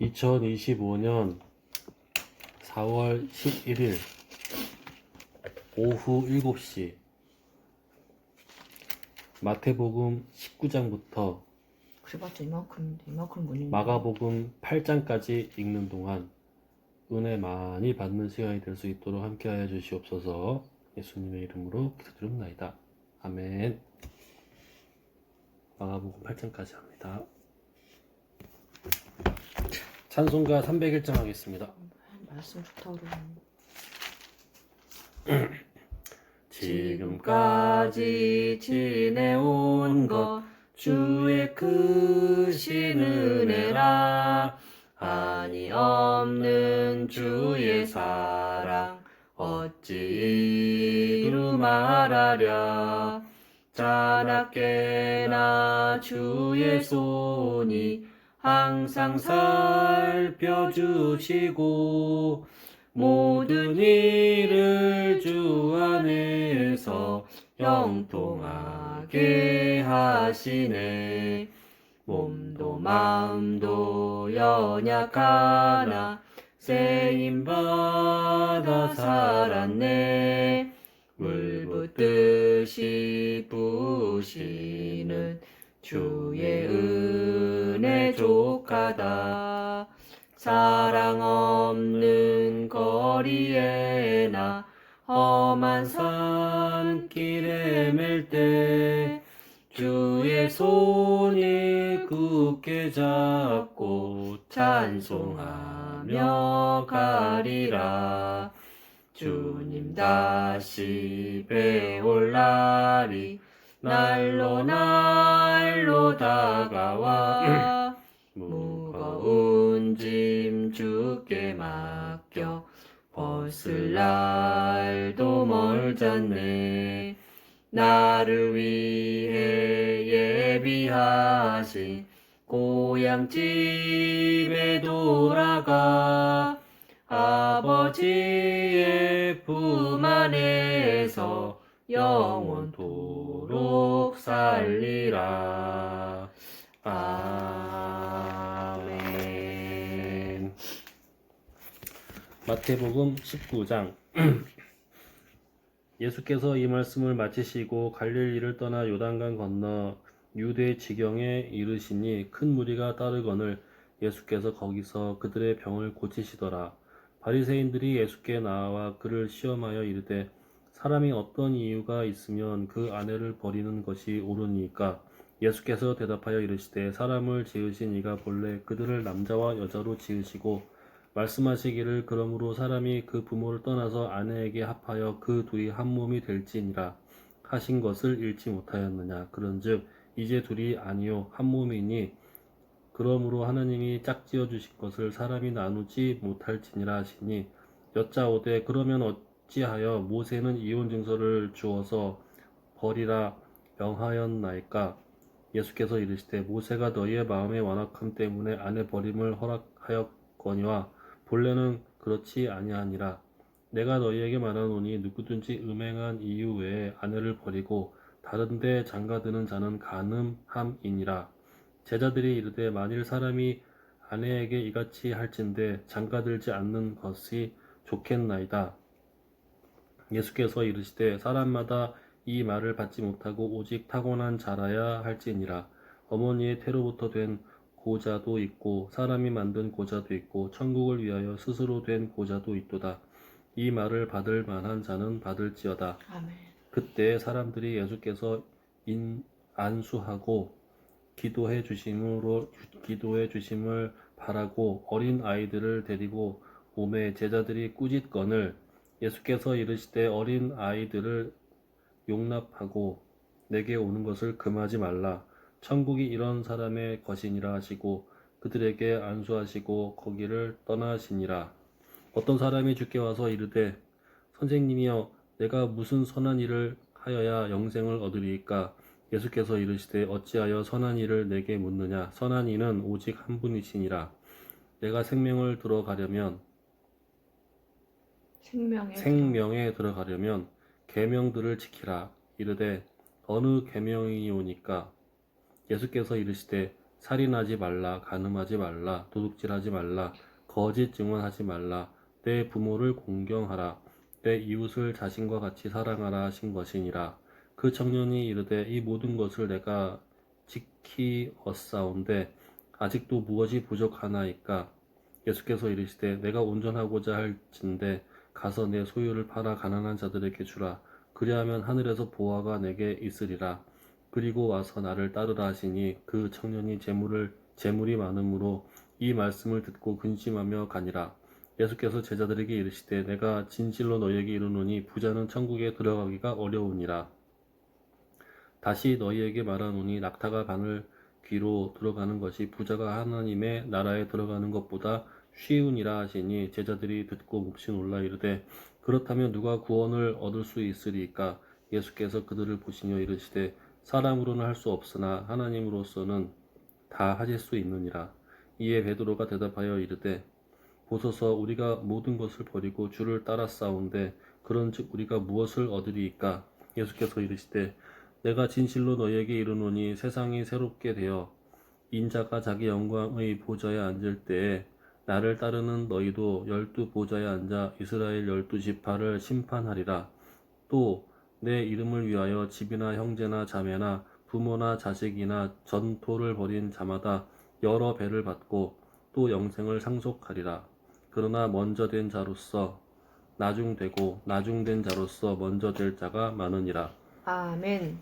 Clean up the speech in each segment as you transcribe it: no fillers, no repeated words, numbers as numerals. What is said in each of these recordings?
2025년 4월 11일 오후 7시 마태복음 19장부터 그래봤자 이만큼 못 읽는 마가복음 8장까지 읽는 동안 은혜 많이 받는 시간이 될 수 있도록 함께하여 주시옵소서. 예수님의 이름으로 기도드립니다. 아멘. 마가복음 8장까지 합니다. 찬송가 301장 하겠습니다. 말씀 좋다 그러네. 지금까지 지내온 것 주의 크신 은혜라. 한이 없는 주의 사랑 어찌 이루 말하랴. 자나깨나 주의 손이 항상 살펴주시고 모든 일을 주 안에서 형통하게 하시네. 몸도 마음도 연약하나 쓰임받아 살았네. 물붓듯이 부으시는 주의 은혜 족하다. 사랑 없는 거리에나 험한 산길에 맬 때 주의 손이 굳게 잡고 찬송하며 가리라. 주님 다시 배올 날이 날로 다가와 무거운 짐 주께 맡겨 벗을 날도 멀잖네. 나를 위해 예비하신 고향집에 돌아가 아버지의 품 안에서 영원토록 살리라. 아멘. 마태복음 19장. 예수께서 이 말씀을 마치시고 갈릴리를 떠나 요단강 건너 유대 지경에 이르시니 큰 무리가 따르거늘 예수께서 거기서 그들의 병을 고치시더라. 바리새인들이 예수께 나와 그를 시험하여 이르되 사람이 어떤 이유가 있으면 그 아내를 버리는 것이 옳으니까? 예수께서 대답하여 이르시되 사람을 지으신 이가 본래 그들을 남자와 여자로 지으시고 말씀하시기를 그러므로 사람이 그 부모를 떠나서 아내에게 합하여 그 둘이 한 몸이 될지니라 하신 것을 읽지 못하였느냐. 그런즉 이제 둘이 아니요 한 몸이니 그러므로 하나님이 짝지어 주신 것을 사람이 나누지 못할지니라 하시니 여짜오되 그러면 어찌하여 모세는 이혼 증서를 주어서 버리라 명하였나이까? 예수께서 이르시되 모세가 너희의 마음의 완악함 때문에 아내 버림을 허락하였거니와 본래는 그렇지 아니하니라. 내가 너희에게 말하노니 누구든지 음행한 이유 외에 아내를 버리고 다른 데 장가드는 자는 간음함이니라. 제자들이 이르되 만일 사람이 아내에게 이같이 할진대 장가들지 않는 것이 좋겠나이다. 예수께서 이르시되 사람마다 이 말을 받지 못하고 오직 타고난 자라야 할지니라. 어머니의 태로부터 된 고자도 있고 사람이 만든 고자도 있고 천국을 위하여 스스로 된 고자도 있도다. 이 말을 받을 만한 자는 받을지어다. 아멘. 그때 사람들이 예수께서 안수하고 기도해 주심을 바라고 어린 아이들을 데리고 오매 제자들이 꾸짖거늘 예수께서 이르시되 어린 아이들을 용납하고 내게 오는 것을 금하지 말라. 천국이 이런 사람의 것이니라 하시고 그들에게 안수하시고 거기를 떠나시니라. 어떤 사람이 주께 와서 이르되 선생님이여 내가 무슨 선한 일을 하여야 영생을 얻으리이까? 예수께서 이르시되 어찌하여 선한 일을 내게 묻느냐? 선한 이는 오직 한 분이시니라. 내가 생명에 들어가려면 계명들을 지키라. 이르되 어느 계명이오니까? 예수께서 이르시되 살인하지 말라, 간음하지 말라, 도둑질하지 말라, 거짓 증언하지 말라, 내 부모를 공경하라, 내 이웃을 자신과 같이 사랑하라 하신 것이니라. 그 청년이 이르되 이 모든 것을 내가 지키었사온데 아직도 무엇이 부족하나이까? 예수께서 이르시되 내가 온전하고자 할진대 가서 내 소유를 팔아 가난한 자들에게 주라. 그리하면 하늘에서 보화가 내게 있으리라. 그리고 와서 나를 따르라 하시니 그 청년이 재물이 많음으로 이 말씀을 듣고 근심하며 가니라. 예수께서 제자들에게 이르시되 내가 진실로 너희에게 이르노니 부자는 천국에 들어가기가 어려우니라. 다시 너희에게 말하노니 낙타가 바늘 귀로 들어가는 것이 부자가 하나님의 나라에 들어가는 것보다 쉬우니라 하시니 제자들이 듣고 몹시 놀라 이르되 그렇다면 누가 구원을 얻을 수 있으리까? 예수께서 그들을 보시며 이르시되 사람으로는 할 수 없으나 하나님으로서는 다 하실 수 있느니라. 이에 베드로가 대답하여 이르되 보소서 우리가 모든 것을 버리고 주를 따랐사온데 그런즉 우리가 무엇을 얻으리이까? 예수께서 이르시되 내가 진실로 너희에게 이르노니 세상이 새롭게 되어 인자가 자기 영광의 보좌에 앉을 때에 나를 따르는 너희도 12보좌에 앉아 이스라엘 12지파를 심판하리라. 또 내 이름을 위하여 집이나 형제나 자매나 부모나 자식이나 전토를 벌인 자마다 여러 배를 받고 또 영생을 상속하리라. 그러나 먼저 된 자로서 나중되고 나중된 자로서 먼저 될 자가 많으니라. 아멘.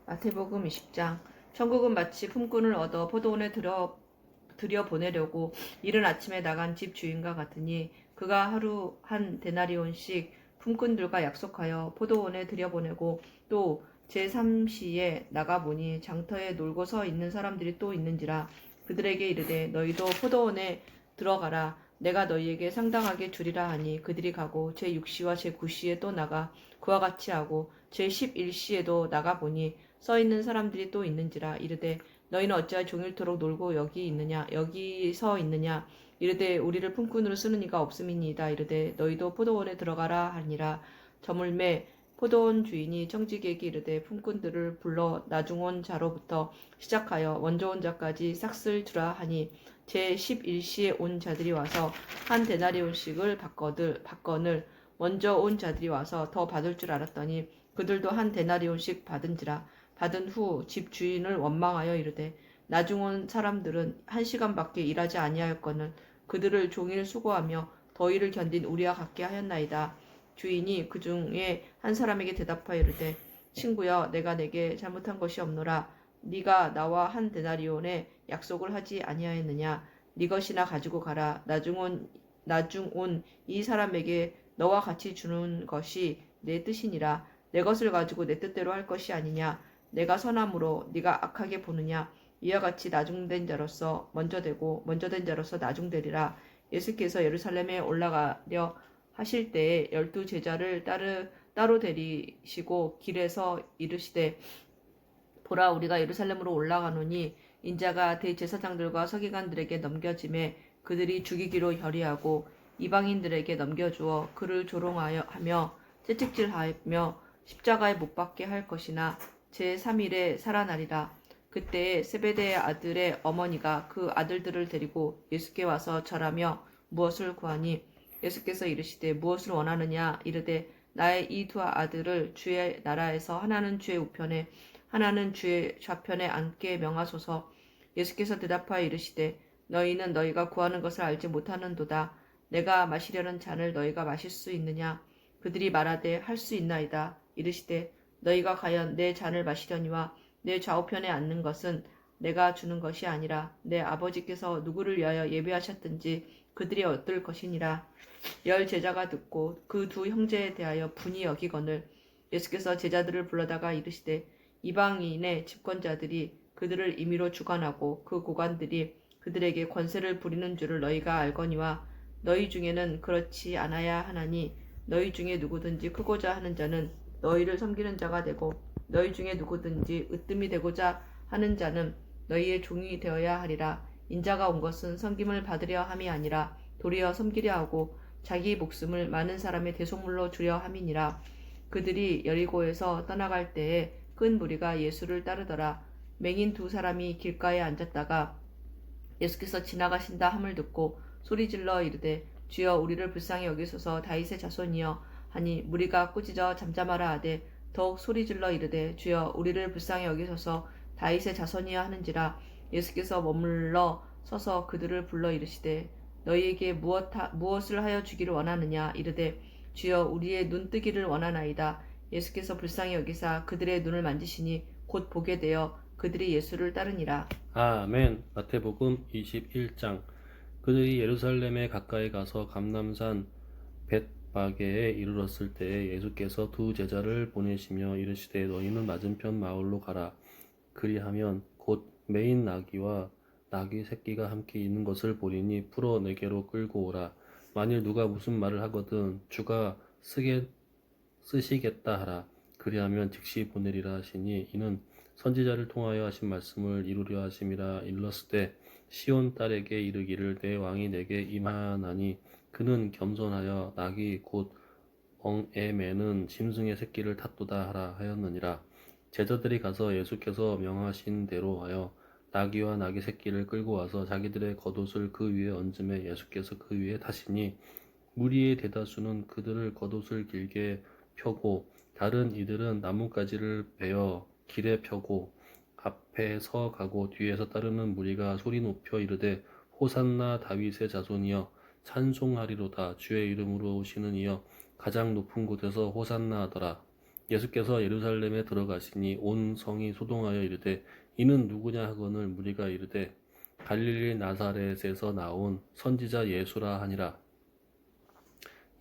마태복음 20장. 천국은 마치 품꾼을 얻어 포도원에 들여 보내려고 이른 아침에 나간 집 주인과 같으니 그가 하루 한 데나리온씩 품꾼들과 약속하여 포도원에 들여보내고 또 제3시에 나가보니 장터에 놀고 서 있는 사람들이 또 있는지라. 그들에게 이르되 너희도 포도원에 들어가라. 내가 너희에게 상당하게 주리라 하니 그들이 가고 제6시와 제9시에 또 나가 그와 같이 하고 제11시에도 나가보니 서 있는 사람들이 또 있는지라. 이르되 너희는 어찌하여 종일토록 놀고 여기 서 있느냐. 이르되 우리를 품꾼으로 쓰는 이가 없음이니이다. 이르되 너희도 포도원에 들어가라 하니라. 저물매 포도원 주인이 청지기에게 이르되 품꾼들을 불러 나중 온 자로부터 시작하여 먼저 온 자까지 싹쓸 주라 하니 제11시에 온 자들이 와서 한 데나리온씩을 받거늘 먼저 온 자들이 와서 더 받을 줄 알았더니 그들도 한 데나리온씩 받은지라. 받은 후 집 주인을 원망하여 이르되 나중 온 사람들은 1시간밖에 일하지 아니하였거늘 그들을 종일 수고하며 더위를 견딘 우리와 같게 하였나이다. 주인이 그 중에 한 사람에게 대답하여 이르되 친구여 내가 내게 잘못한 것이 없노라. 네가 나와 한 데나리온의 약속을 하지 아니하였느냐. 네 것이나 가지고 가라. 나중 온 이 사람에게 너와 같이 주는 것이 내 뜻이니라. 내 것을 가지고 내 뜻대로 할 것이 아니냐. 내가 선함으로 네가 악하게 보느냐. 이와 같이 나중된 자로서 먼저 되고 먼저 된 자로서 나중되리라. 예수께서 예루살렘에 올라가려 하실 때에 12제자를 따로 데리시고 길에서 이르시되 보라 우리가 예루살렘으로 올라가노니 인자가 대제사장들과 서기관들에게 넘겨짐에 그들이 죽이기로 결의하고 이방인들에게 넘겨주어 그를 조롱하며 채찍질하며 십자가에 못 박게 할 것이나 제3일에 살아나리라. 그때에 세베대의 아들의 어머니가 그 아들들을 데리고 예수께 와서 절하며 무엇을 구하니 예수께서 이르시되 무엇을 원하느냐. 이르되 나의 이 두 아들을 주의 나라에서 하나는 주의 우편에 하나는 주의 좌편에 앉게 명하소서. 예수께서 대답하여 이르시되 너희는 너희가 구하는 것을 알지 못하는도다. 내가 마시려는 잔을 너희가 마실 수 있느냐. 그들이 말하되 할 수 있나이다. 이르시되 너희가 과연 내 잔을 마시려니와 내 좌우편에 앉는 것은 내가 주는 것이 아니라 내 아버지께서 누구를 위하여 예비하셨든지 그들이 얻을 것이니라. 10제자가 듣고 그 두 형제에 대하여 분이 여기거늘 예수께서 제자들을 불러다가 이르시되 이방인의 집권자들이 그들을 임의로 주관하고 그 고관들이 그들에게 권세를 부리는 줄을 너희가 알거니와 너희 중에는 그렇지 않아야 하나니 너희 중에 누구든지 크고자 하는 자는 너희를 섬기는 자가 되고 너희 중에 누구든지 으뜸이 되고자 하는 자는 너희의 종이 되어야 하리라. 인자가 온 것은 섬김을 받으려 함이 아니라 도리어 섬기려 하고 자기 목숨을 많은 사람의 대속물로 주려 함이니라. 그들이 여리고에서 떠나갈 때에 큰 무리가 예수를 따르더라. 맹인 두 사람이 길가에 앉았다가 예수께서 지나가신다 함을 듣고 소리질러 이르되 주여 우리를 불쌍히 여기소서 다윗의 자손이여 하니 무리가 꾸짖어 잠잠하라 하되 더욱 소리질러 이르되 주여 우리를 불쌍히 여기소서 다윗의 자손이여 하는지라. 예수께서 머물러 서서 그들을 불러 이르시되 너희에게 무엇을 하여 주기를 원하느냐. 이르되 주여 우리의 눈 뜨기를 원하나이다. 예수께서 불쌍히 여기사 그들의 눈을 만지시니 곧 보게 되어 그들이 예수를 따르니라. 아멘. 마태복음 21장. 그들이 예루살렘에 가까이 가서 감람산 벳바게에 이르렀을 때에 예수께서 두 제자를 보내시며 이르시되 너희는 맞은편 마을로 가라. 그리하면 곧 매인 나귀와 나귀 새끼가 함께 있는 것을 보리니 풀어 내게로 끌고 오라. 만일 누가 무슨 말을 하거든 주가 쓰시겠다 하라. 그리하면 즉시 보내리라 하시니 이는 선지자를 통하여 하신 말씀을 이루려 하심이라. 일렀으되 시온 딸에게 이르기를 내 왕이 내게 임하나니 그는 겸손하여 나귀 곧 엉에 매는 짐승의 새끼를 탔도다 하라 하였느니라. 제자들이 가서 예수께서 명하신 대로 하여 나귀와 나귀 새끼를 끌고 와서 자기들의 겉옷을 그 위에 얹음에 예수께서 그 위에 타시니 무리의 대다수는 그들을 겉옷을 길게 펴고 다른 이들은 나뭇가지를 베어 길에 펴고 앞에 서 가고 뒤에서 따르는 무리가 소리 높여 이르되 호산나 다윗의 자손이여 찬송하리로다. 주의 이름으로 오시는 이여 가장 높은 곳에서 호산나 하더라. 예수께서 예루살렘에 들어가시니 온 성이 소동하여 이르되 이는 누구냐 하거늘 무리가 이르되 갈릴리 나사렛에서 나온 선지자 예수라 하니라.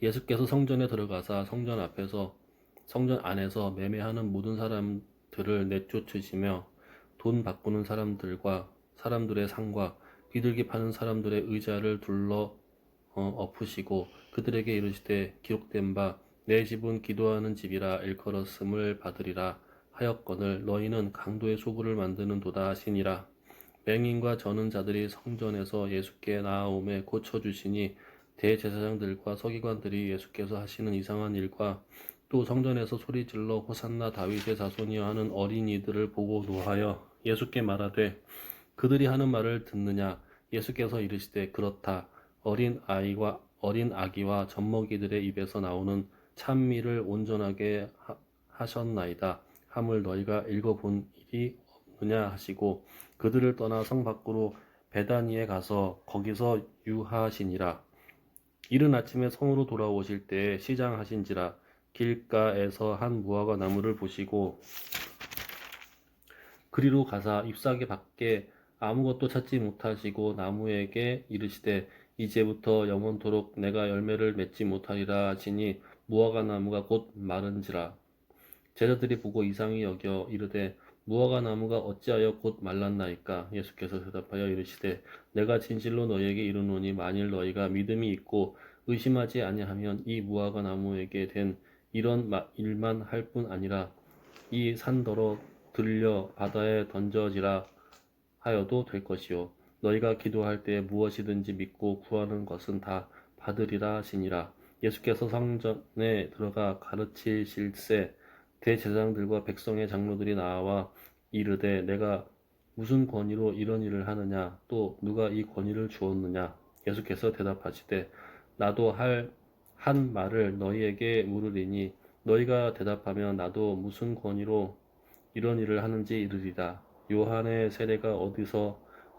예수께서 성전에 들어가사 성전 안에서 매매하는 모든 사람들을 내쫓으시며 돈 바꾸는 사람들의 상과 비둘기 파는 사람들의 의자를 둘러 엎으시고 그들에게 이르시되 기록된 바 내 집은 기도하는 집이라 일컬었음을 받으리라 하였거늘 너희는 강도의 소굴을 만드는도다 하시니라. 맹인과 저는 자들이 성전에서 예수께 나아오매 고쳐주시니 대제사장들과 서기관들이 예수께서 하시는 이상한 일과 또 성전에서 소리질러 호산나 다윗의 자손이여 하는 어린이들을 보고 노하여 예수께 말하되 그들이 하는 말을 듣느냐. 예수께서 이르시되 그렇다. 어린 아기와 젖먹이들의 입에서 나오는 찬미를 온전하게 하셨나이다 함을 너희가 읽어본 일이 없느냐 하시고 그들을 떠나 성 밖으로 베다니에 가서 거기서 유하시니라. 이른 아침에 성으로 돌아오실 때에 시장하신지라. 길가에서 한 무화과 나무를 보시고 그리로 가사 잎사귀 밖에 아무것도 찾지 못하시고 나무에게 이르시되 이제부터 영원토록 내가 열매를 맺지 못하리라 하시니 무화과 나무가 곧 마른지라. 제자들이 보고 이상히 여겨 이르되 무화과 나무가 어찌하여 곧 말랐나이까. 예수께서 대답하여 이르시되 내가 진실로 너희에게 이르노니 만일 너희가 믿음이 있고 의심하지 아니하면 이 무화과 나무에게 된 이런 일만 할 뿐 아니라 이 산더러 들려 바다에 던져지라 하여도 될 것이요 너희가 기도할 때 무엇이든지 믿고 구하는 것은 다 받으리라 하시니라. 예수께서 성전에 들어가 가르치실새 대제사장들과 백성의 장로들이 나와 이르되 내가 무슨 권위로 이런 일을 하느냐 또 누가 이 권위를 주었느냐. 예수께서 대답하시되 나도 한 말을 너희에게 물으리니 너희가 대답하면 나도 무슨 권위로 이런 일을 하는지 이르리라. 요한의 세례가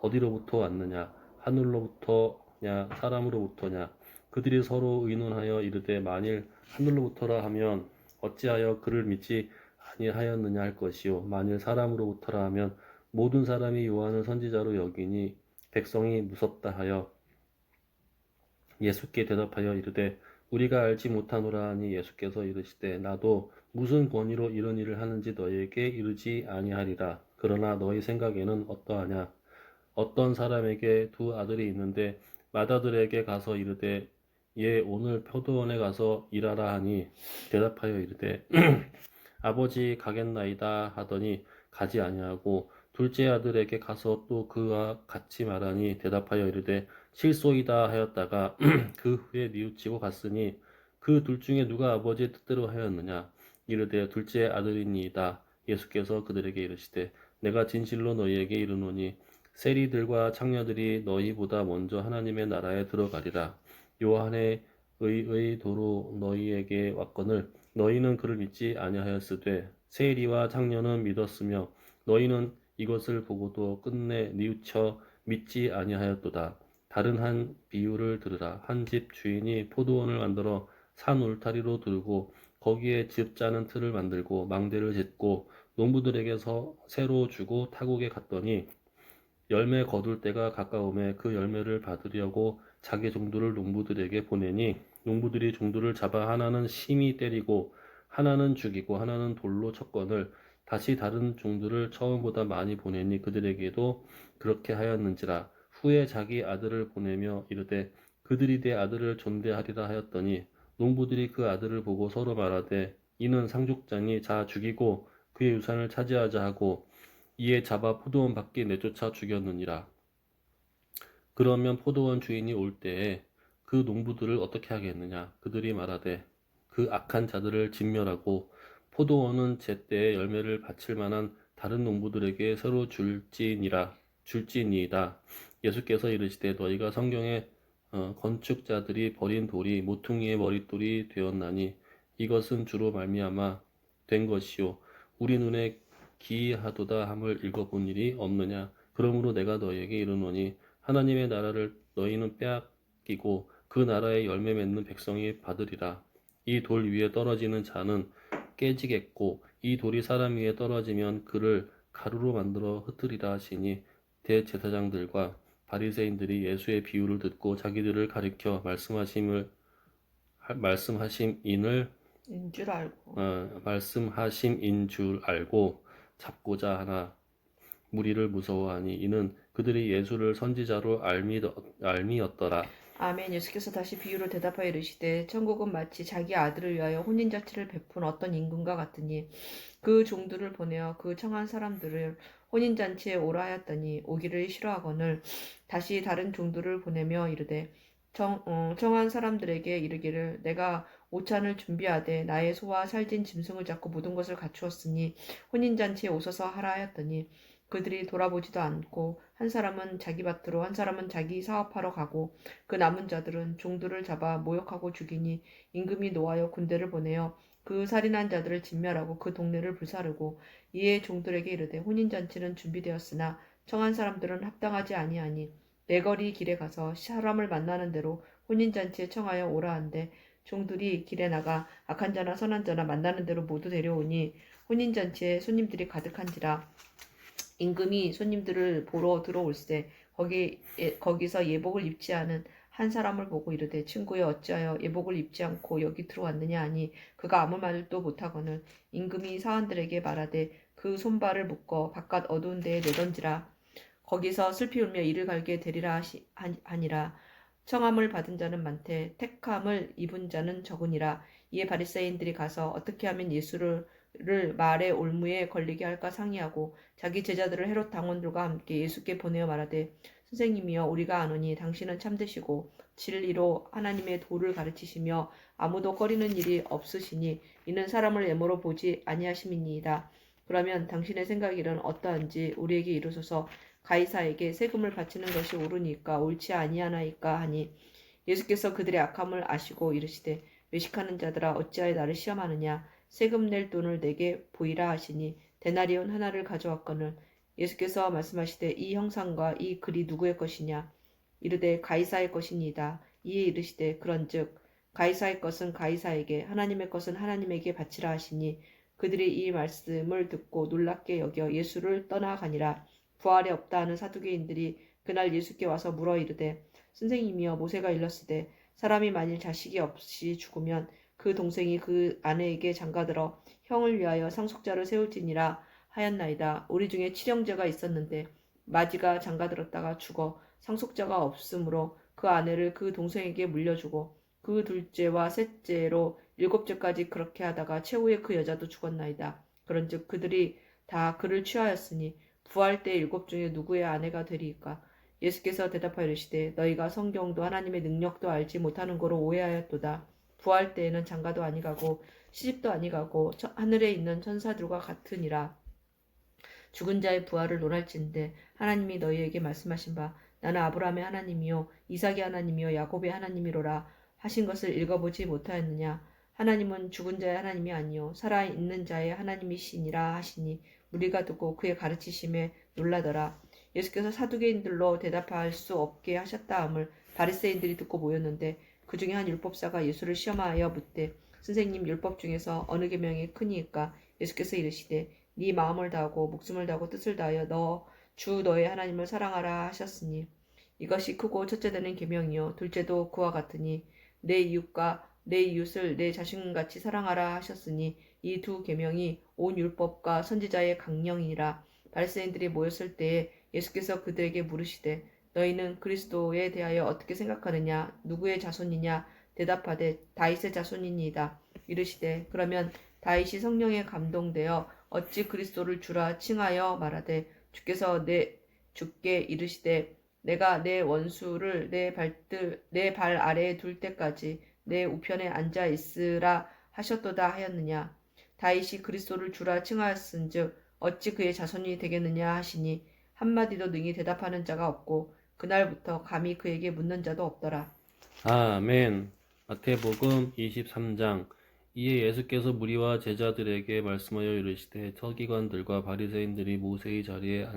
어디로부터 왔느냐 하늘로부터냐 사람으로부터냐. 그들이 서로 의논하여 이르되 만일 하늘로부터라 하면 어찌하여 그를 믿지 아니하였느냐 할 것이요 만일 사람으로부터라 하면 모든 사람이 요한을 선지자로 여기니 백성이 무섭다 하여 예수께 대답하여 이르되 우리가 알지 못하노라 하니 예수께서 이르시되 나도 무슨 권위로 이런 일을 하는지 너희에게 이르지 아니하리라. 그러나 너희 생각에는 어떠하냐. 어떤 사람에게 두 아들이 있는데 맏아들에게 가서 이르되 얘 오늘 포도원에 가서 일하라 하니 대답하여 이르되 아버지 가겠나이다 하더니 가지 아니하고 둘째 아들에게 가서 또 그와 같이 말하니 대답하여 이르되 실소이다 하였다가 그 후에 뉘우치고 갔으니 그 둘 중에 누가 아버지의 뜻대로 하였느냐. 이르되 둘째 아들이니이다. 예수께서 그들에게 이르시되 내가 진실로 너희에게 이르노니 세리들과 창녀들이 너희보다 먼저 하나님의 나라에 들어가리라. 요한의 의의 도로 너희에게 왔거늘 너희는 그를 믿지 아니하였으되 세리와 창녀는 믿었으며 너희는 이것을 보고도 끝내 뉘우쳐 믿지 아니하였도다. 다른 한 비유를 들으라. 한 집 주인이 포도원을 만들어 산 울타리로 두고 거기에 즙 짜는 틀을 만들고 망대를 짓고 농부들에게서 새로 주고 타국에 갔더니 열매 거둘 때가 가까움에 그 열매를 받으려고 자기 종들을 농부들에게 보내니 농부들이 종들을 잡아 하나는 심히 때리고 하나는 죽이고 하나는 돌로 쳤거늘 다시 다른 종들을 처음보다 많이 보내니 그들에게도 그렇게 하였는지라. 후에 자기 아들을 보내며 이르되 그들이 내 아들을 존대하리라 하였더니 농부들이 그 아들을 보고 서로 말하되 이는 상족장이 자 죽이고 그의 유산을 차지하자 하고 이에 잡아 포도원 밖에 내쫓아 죽였느니라. 그러면 포도원 주인이 올 때에 그 농부들을 어떻게 하겠느냐? 그들이 말하되 그 악한 자들을 진멸하고 포도원은 제때에 열매를 바칠 만한 다른 농부들에게 새로 줄지니이다. 예수께서 이르시되 너희가 성경에 건축자들이 버린 돌이 모퉁이의 머릿돌이 되었나니 이것은 주로 말미암아 된 것이요 우리 눈에 기이하도다 함을 읽어본 일이 없느냐. 그러므로 내가 너희에게 이르노니 하나님의 나라를 너희는 빼앗기고 그 나라의 열매 맺는 백성이 받으리라. 이 돌 위에 떨어지는 자는 깨지겠고 이 돌이 사람 위에 떨어지면 그를 가루로 만들어 흩으리라 하시니 대제사장들과 바리새인들이 예수의 비유를 듣고 자기들을 가리켜 말씀하심인 줄 알고 잡고자 하나 무리를 무서워하니 이는 그들이 예수를 선지자로 알미었더라. 아멘. 예수께서 다시 비유로 대답하여 이르시되 천국은 마치 자기 아들을 위하여 혼인잔치를 베푼 어떤 임금과 같으니 그 종들을 보내어 그 청한 사람들을 혼인잔치에 오라 하였더니 오기를 싫어하거늘 다시 다른 종들을 보내며 이르되 청한 사람들에게 이르기를 내가 오찬을 준비하되 나의 소와 살진 짐승을 잡고 모든 것을 갖추었으니 혼인잔치에 오소서 하라 하였더니 그들이 돌아보지도 않고 한 사람은 자기 밭으로 한 사람은 자기 사업하러 가고 그 남은 자들은 종들을 잡아 모욕하고 죽이니 임금이 노하여 군대를 보내어 그 살인한 자들을 진멸하고 그 동네를 불사르고 이에 종들에게 이르되 혼인잔치는 준비되었으나 청한 사람들은 합당하지 아니하니 내거리 길에 가서 사람을 만나는 대로 혼인잔치에 청하여 오라 한데 종들이 길에 나가 악한 자나 선한 자나 만나는 대로 모두 데려오니 혼인잔치에 손님들이 가득한지라. 임금이 손님들을 보러 들어올세 거기서 예복을 입지 않은 한 사람을 보고 이르되 친구여 어찌하여 예복을 입지 않고 여기 들어왔느냐 하니 그가 아무 말도 못하거늘 임금이 사원들에게 말하되 그 손발을 묶어 바깥 어두운 데에 내던지라. 거기서 슬피 울며 이를 갈게 되리라 하니라. 청함을 받은 자는 많되 택함을 입은 자는 적으니라. 이에 바리새인들이 가서 어떻게 하면 예수를 말의 올무에 걸리게 할까 상의하고 자기 제자들을 헤롯 당원들과 함께 예수께 보내어 말하되 선생님이여 우리가 아노니 당신은 참되시고 진리로 하나님의 도를 가르치시며 아무도 꺼리는 일이 없으시니 이는 사람을 예모로 보지 아니하심이니이다. 그러면 당신의 생각이란 어떠한지 우리에게 이르소서. 가이사에게 세금을 바치는 것이 옳으니까 옳지 아니하나이까 하니 예수께서 그들의 악함을 아시고 이르시되 외식하는 자들아 어찌하여 나를 시험하느냐. 세금 낼 돈을 내게 보이라 하시니 데나리온 하나를 가져왔거늘 예수께서 말씀하시되 이 형상과 이 글이 누구의 것이냐. 이르되 가이사의 것이니이다. 이에 이르시되 그런즉 가이사의 것은 가이사에게 하나님의 것은 하나님에게 바치라 하시니 그들이 이 말씀을 듣고 놀랍게 여겨 예수를 떠나가니라. 부활이 없다 하는 사두개인들이 그날 예수께 와서 물어 이르되 선생님이여 모세가 일렀으되 사람이 만일 자식이 없이 죽으면 그 동생이 그 아내에게 장가들어 형을 위하여 상속자를 세울지니라 하였나이다. 우리 중에 칠형제가 있었는데 마지가 장가들었다가 죽어 상속자가 없으므로 그 아내를 그 동생에게 물려주고 그 둘째와 셋째로 7째까지 그렇게 하다가 최후에 그 여자도 죽었나이다. 그런즉 그들이 다 그를 취하였으니 부활 때 7 중에 누구의 아내가 되리이까. 예수께서 대답하여 이르시되 너희가 성경도 하나님의 능력도 알지 못하는 거로 오해하였도다. 부활 때에는 장가도 아니가고 시집도 아니가고 하늘에 있는 천사들과 같으니라. 죽은 자의 부활을 논할진대 하나님이 너희에게 말씀하신 바 나는 아브라함의 하나님이요 이삭의 하나님이요 야곱의 하나님이로라 하신 것을 읽어보지 못하였느냐. 하나님은 죽은 자의 하나님이 아니요 살아있는 자의 하나님이시니라 하시니 무리가 듣고 그의 가르치심에 놀라더라. 예수께서 사두개인들로 대답할 수 없게 하셨다 함을 바리새인들이 듣고 모였는데 그 중에 한 율법사가 예수를 시험하여 묻되 선생님 율법 중에서 어느 계명이 크니까? 예수께서 이르시되 네 마음을 다하고 목숨을 다하고 뜻을 다하여 주 너의 하나님을 사랑하라 하셨으니 이것이 크고 첫째 되는 계명이요 둘째도 그와 같으니 내 이웃과 내 이웃을 내 자신같이 사랑하라 하셨으니 이 두 계명이 온 율법과 선지자의 강령이니라. 바리새인들이 모였을 때에 예수께서 그들에게 물으시되 너희는 그리스도에 대하여 어떻게 생각하느냐? 누구의 자손이냐? 대답하되 다윗의 자손이니이다. 이르시되 그러면 다윗이 성령에 감동되어 어찌 그리스도를 주라 칭하여 말하되 주께 이르시되 내가 내 원수를 내 발 아래에 둘 때까지 내 우편에 앉아 있으라 하셨도다 하였느냐. 다윗이 그리스도를 주라 칭하였은즉 어찌 그의 자손이 되겠느냐 하시니 한마디도 능히 대답하는 자가 없고 그날부터 감히 그에게 묻는 자도 없더라. 아멘. 마태복음 23장. 이에 예수께서 무리와 제자들에게 말씀하여 이르시되 서기관들과 바리새인들이 모세의 자리에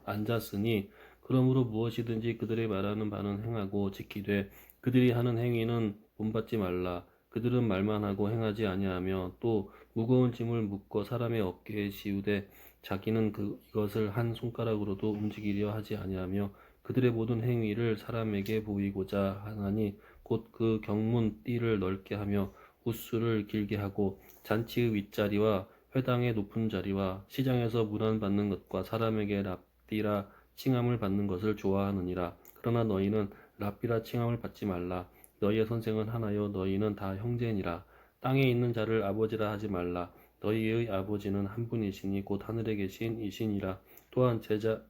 앉았으니 그러므로 무엇이든지 그들의 말하는 바는 행하고 지키되 그들이 하는 행위는 본받지 말라. 그들은 말만 하고 행하지 아니하며 또 무거운 짐을 묶어 사람의 어깨에 지우되 자기는 이것을 한 손가락으로도 움직이려 하지 아니하며 그들의 모든 행위를 사람에게 보이고자 하나니 곧 그 경문 띠를 넓게 하며 웃수를 길게 하고 잔치의 윗자리와 회당의 높은 자리와 시장에서 문안받는 것과 사람에게 랍디라 칭함을 받는 것을 좋아하느니라. 그러나 너희는 랍비라 칭함을 받지 말라. 너희의 선생은 하나요 너희는 다 형제니라. 땅에 있는 자를 아버지라 하지 말라. 너희의 아버지는 한 분이시니 곧 하늘에 계신 이시니라. 또한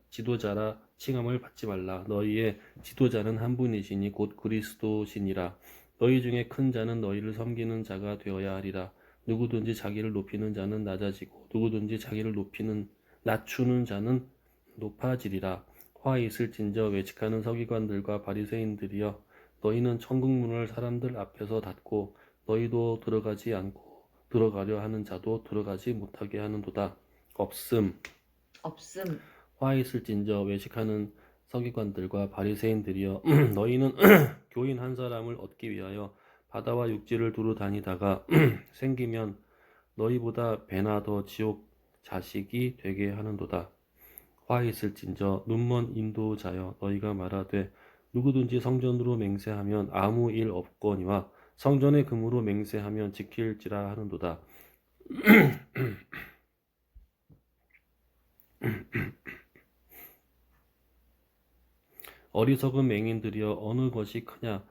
지도자라 칭함을 받지 말라. 너희의 지도자는 한 분이시니 곧 그리스도시니라. 너희 중에 큰 자는 너희를 섬기는 자가 되어야 하리라. 누구든지 자기를 높이는 자는 낮아지고 누구든지 자기를 낮추는 자는 높아지리라. 화 있을진저 외식하는 서기관들과 바리새인들이여 너희는 천국문을 사람들 앞에서 닫고 너희도 들어가지 않고 들어가려 하는 자도 들어가지 못하게 하는도다. 없음. 화 있을진저 외식하는 서기관들과 바리새인들이여 너희는 교인 한 사람을 얻기 위하여 바다와 육지를 두루 다니다가 생기면 너희보다 배나 더 지옥 자식이 되게 하는도다. 화 있을진저 눈먼 인도자여 너희가 말하되 누구든지 성전으로 맹세하면 아무 일 없거니와 성전의 금으로 맹세하면 지킬지라 하는도다. 어리석은 맹인들이여 어느 것이 크냐?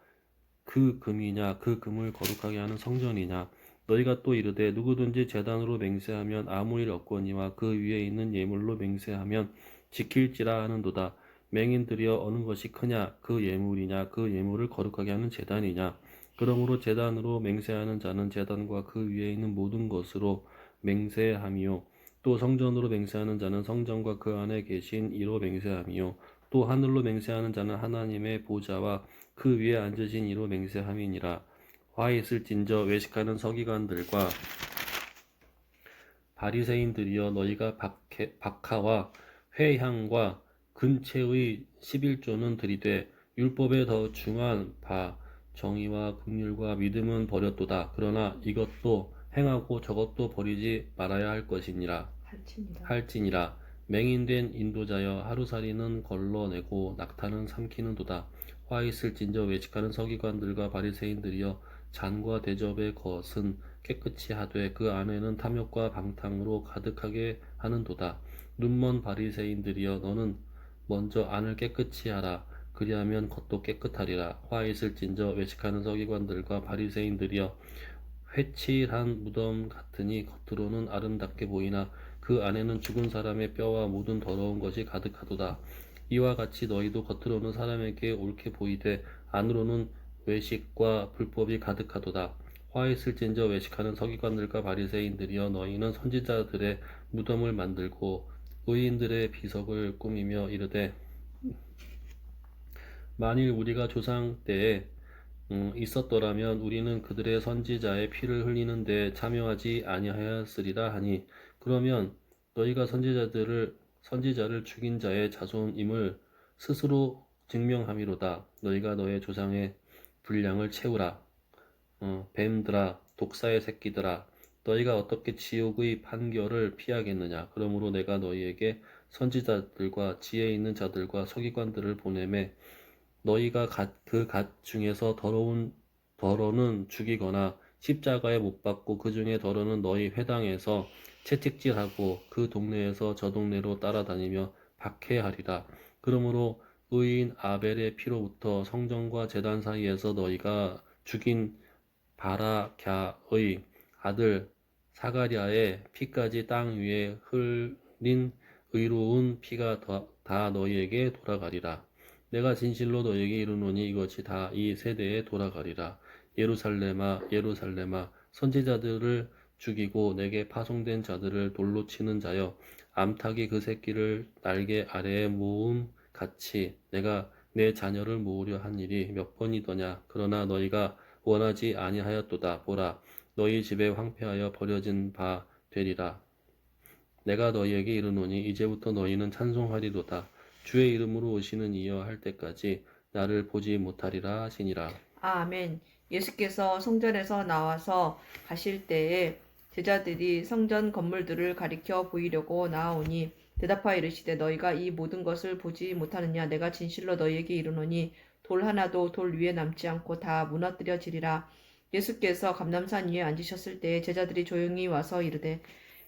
그 금이냐? 그 금을 거룩하게 하는 성전이냐? 너희가 또 이르되 누구든지 제단으로 맹세하면 아무 일 없거니와 그 위에 있는 예물로 맹세하면 지킬지라 하는도다. 맹인들이여 어느 것이 크냐? 그 예물이냐? 그 예물을 거룩하게 하는 제단이냐? 그러므로 제단으로 맹세하는 자는 제단과 그 위에 있는 모든 것으로 맹세함이요. 또 성전으로 맹세하는 자는 성전과 그 안에 계신 이로 맹세함이요. 또 하늘로 맹세하는 자는 하나님의 보좌와 그 위에 앉으신 이로 맹세함이니라. 화 있을진저 외식하는 서기관들과 바리새인들이여 너희가 박하와 회향과 근체의 11조는 들이되 율법에 더 중한 바 정의와 긍휼과 믿음은 버렸도다. 그러나 이것도 행하고 저것도 버리지 말아야 할 것이니라. 할지니라. 맹인된 인도자여 하루살이는 걸러내고 낙타는 삼키는도다. 화 있을진저 외식하는 서기관들과 바리새인들이여 잔과 대접의 것은 깨끗이 하되 그 안에는 탐욕과 방탕으로 가득하게 하는도다. 눈먼 바리새인들이여 너는 먼저 안을 깨끗이 하라. 그리하면 겉도 깨끗하리라. 화 있을진저 외식하는 서기관들과 바리새인들이여 회칠한 무덤 같으니 겉으로는 아름답게 보이나 그 안에는 죽은 사람의 뼈와 모든 더러운 것이 가득하도다. 이와 같이 너희도 겉으로는 사람에게 옳게 보이되 안으로는 외식과 불법이 가득하도다. 화 있을진저 외식하는 서기관들과 바리새인들이여 너희는 선지자들의 무덤을 만들고 의인들의 비석을 꾸미며 이르되 만일 우리가 조상 때에 있었더라면 우리는 그들의 선지자의 피를 흘리는데 참여하지 아니하였으리라 하니 그러면 너희가 선지자를 죽인 자의 자손임을 스스로 증명함이로다. 너희가 너의 조상의 분량을 채우라. 뱀들아 독사의 새끼들아 너희가 어떻게 지옥의 판결을 피하겠느냐. 그러므로 내가 너희에게 선지자들과 지혜 있는 자들과 서기관들을 보내매 너희가 그 갓 중에서 더러는 죽이거나 십자가에 못 박고 그 중에 더러는 너희 회당에서 채찍질하고 그 동네에서 저 동네로 따라다니며 박해하리라. 그러므로 의인 아벨의 피로부터 성전과 제단 사이에서 너희가 죽인 바라갸의 아들 사가랴의 피까지 땅 위에 흘린 의로운 피가 다 너희에게 돌아가리라. 내가 진실로 너희에게 이르노니 이것이 다 이 세대에 돌아가리라. 예루살렘아 예루살렘아 선지자들을 죽이고 내게 파송된 자들을 돌로 치는 자여 암탉이 그 새끼를 날개 아래에 모음 같이 내가 내 자녀를 모으려 한 일이 몇 번이더냐. 그러나 너희가 원하지 아니하였도다. 보라 너희 집에 황폐하여 버려진 바 되리라. 내가 너희에게 이르노니 이제부터 너희는 찬송하리로다. 주의 이름으로 오시는 이여 할 때까지 나를 보지 못하리라 하시니라. 아멘. 예수께서 성전에서 나와서 가실 때에 제자들이 성전 건물들을 가리켜 보이려고 나아오니 대답하여 이르시되 너희가 이 모든 것을 보지 못하느냐. 내가 진실로 너희에게 이르노니 돌 하나도 돌 위에 남지 않고 다 무너뜨려지리라. 예수께서 감람산 위에 앉으셨을 때에 제자들이 조용히 와서 이르되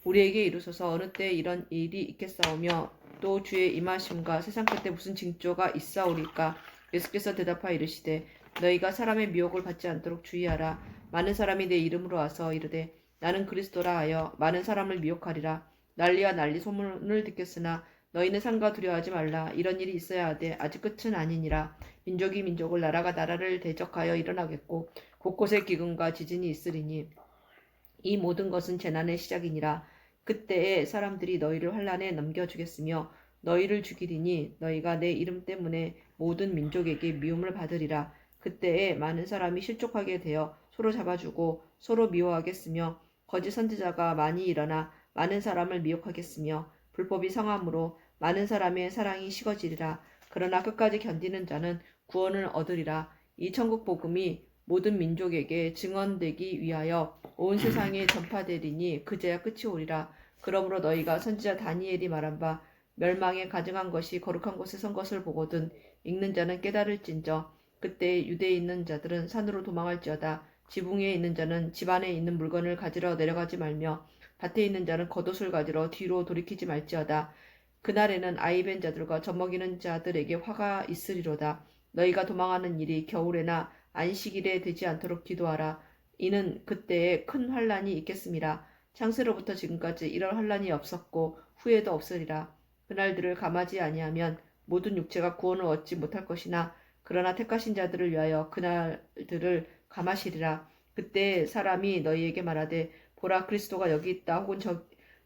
우리에게 이루소서 어느 때 이런 일이 있겠사오며 또 주의 임하심과 세상 끝에 무슨 징조가 있사오리까. 예수께서 대답하여 이르시되 너희가 사람의 미혹을 받지 않도록 주의하라. 많은 사람이 내 이름으로 와서 이르되 나는 그리스도라 하여 많은 사람을 미혹하리라. 난리와 난리 소문을 듣겠으나 너희는 상과 두려워하지 말라. 이런 일이 있어야 하되 아직 끝은 아니니라. 민족이 민족을 나라가 나라를 대적하여 일어나겠고 곳곳에 기근과 지진이 있으리니 이 모든 것은 재난의 시작이니라. 그때에 사람들이 너희를 환난에 넘겨주겠으며 너희를 죽이리니 너희가 내 이름 때문에 모든 민족에게 미움을 받으리라. 그때에 많은 사람이 실족하게 되어 서로 잡아주고 서로 미워하겠으며 거짓 선지자가 많이 일어나 많은 사람을 미혹하겠으며 불법이 성함으로 많은 사람의 사랑이 식어지리라. 그러나 끝까지 견디는 자는 구원을 얻으리라. 이 천국 복음이 모든 민족에게 증언되기 위하여 온 세상에 전파되리니 그제야 끝이 오리라. 그러므로 너희가 선지자 다니엘이 말한 바 멸망에 가증한 것이 거룩한 곳에 선 것을 보거든 읽는 자는 깨달을진저 그때 유대에 있는 자들은 산으로 도망할지어다. 지붕 위에 있는 자는 집 안에 있는 물건을 가지러 내려가지 말며 밭에 있는 자는 겉옷을 가지러 뒤로 돌이키지 말지어다. 그날에는 아이벤 자들과 젖먹이는 자들에게 화가 있으리로다. 너희가 도망하는 일이 겨울에나 안식일에 되지 않도록 기도하라. 이는 그때에 큰 환란이 있겠음이라. 창세로부터 지금까지 이런 환란이 없었고 후에도 없으리라. 그날들을 감하지 아니하면 모든 육체가 구원을 얻지 못할 것이나 그러나 택하신 자들을 위하여 그날들을 감하시리라. 그때 사람이 너희에게 말하되 보라 그리스도가 여기 있다 혹은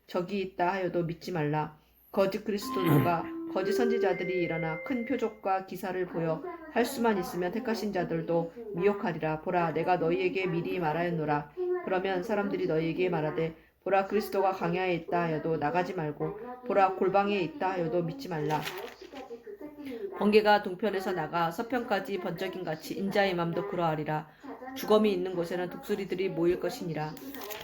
저기 있다 하여도 믿지 말라. 거짓 그리스도들과 거짓 선지자들이 일어나 큰 표적과 기사를 보여 할 수만 있으면 택하신 자들도 미혹하리라. 보라 내가 너희에게 미리 말하였노라. 그러면 사람들이 너희에게 말하되 보라 그리스도가 광야에 있다 하여도 나가지 말고 보라 골방에 있다 하여도 믿지 말라. 번개가 동편에서 나가 서편까지 번쩍임같이 인자의 맘도 그러하리라. 주검이 있는 곳에는 독수리들이 모일 것이니라.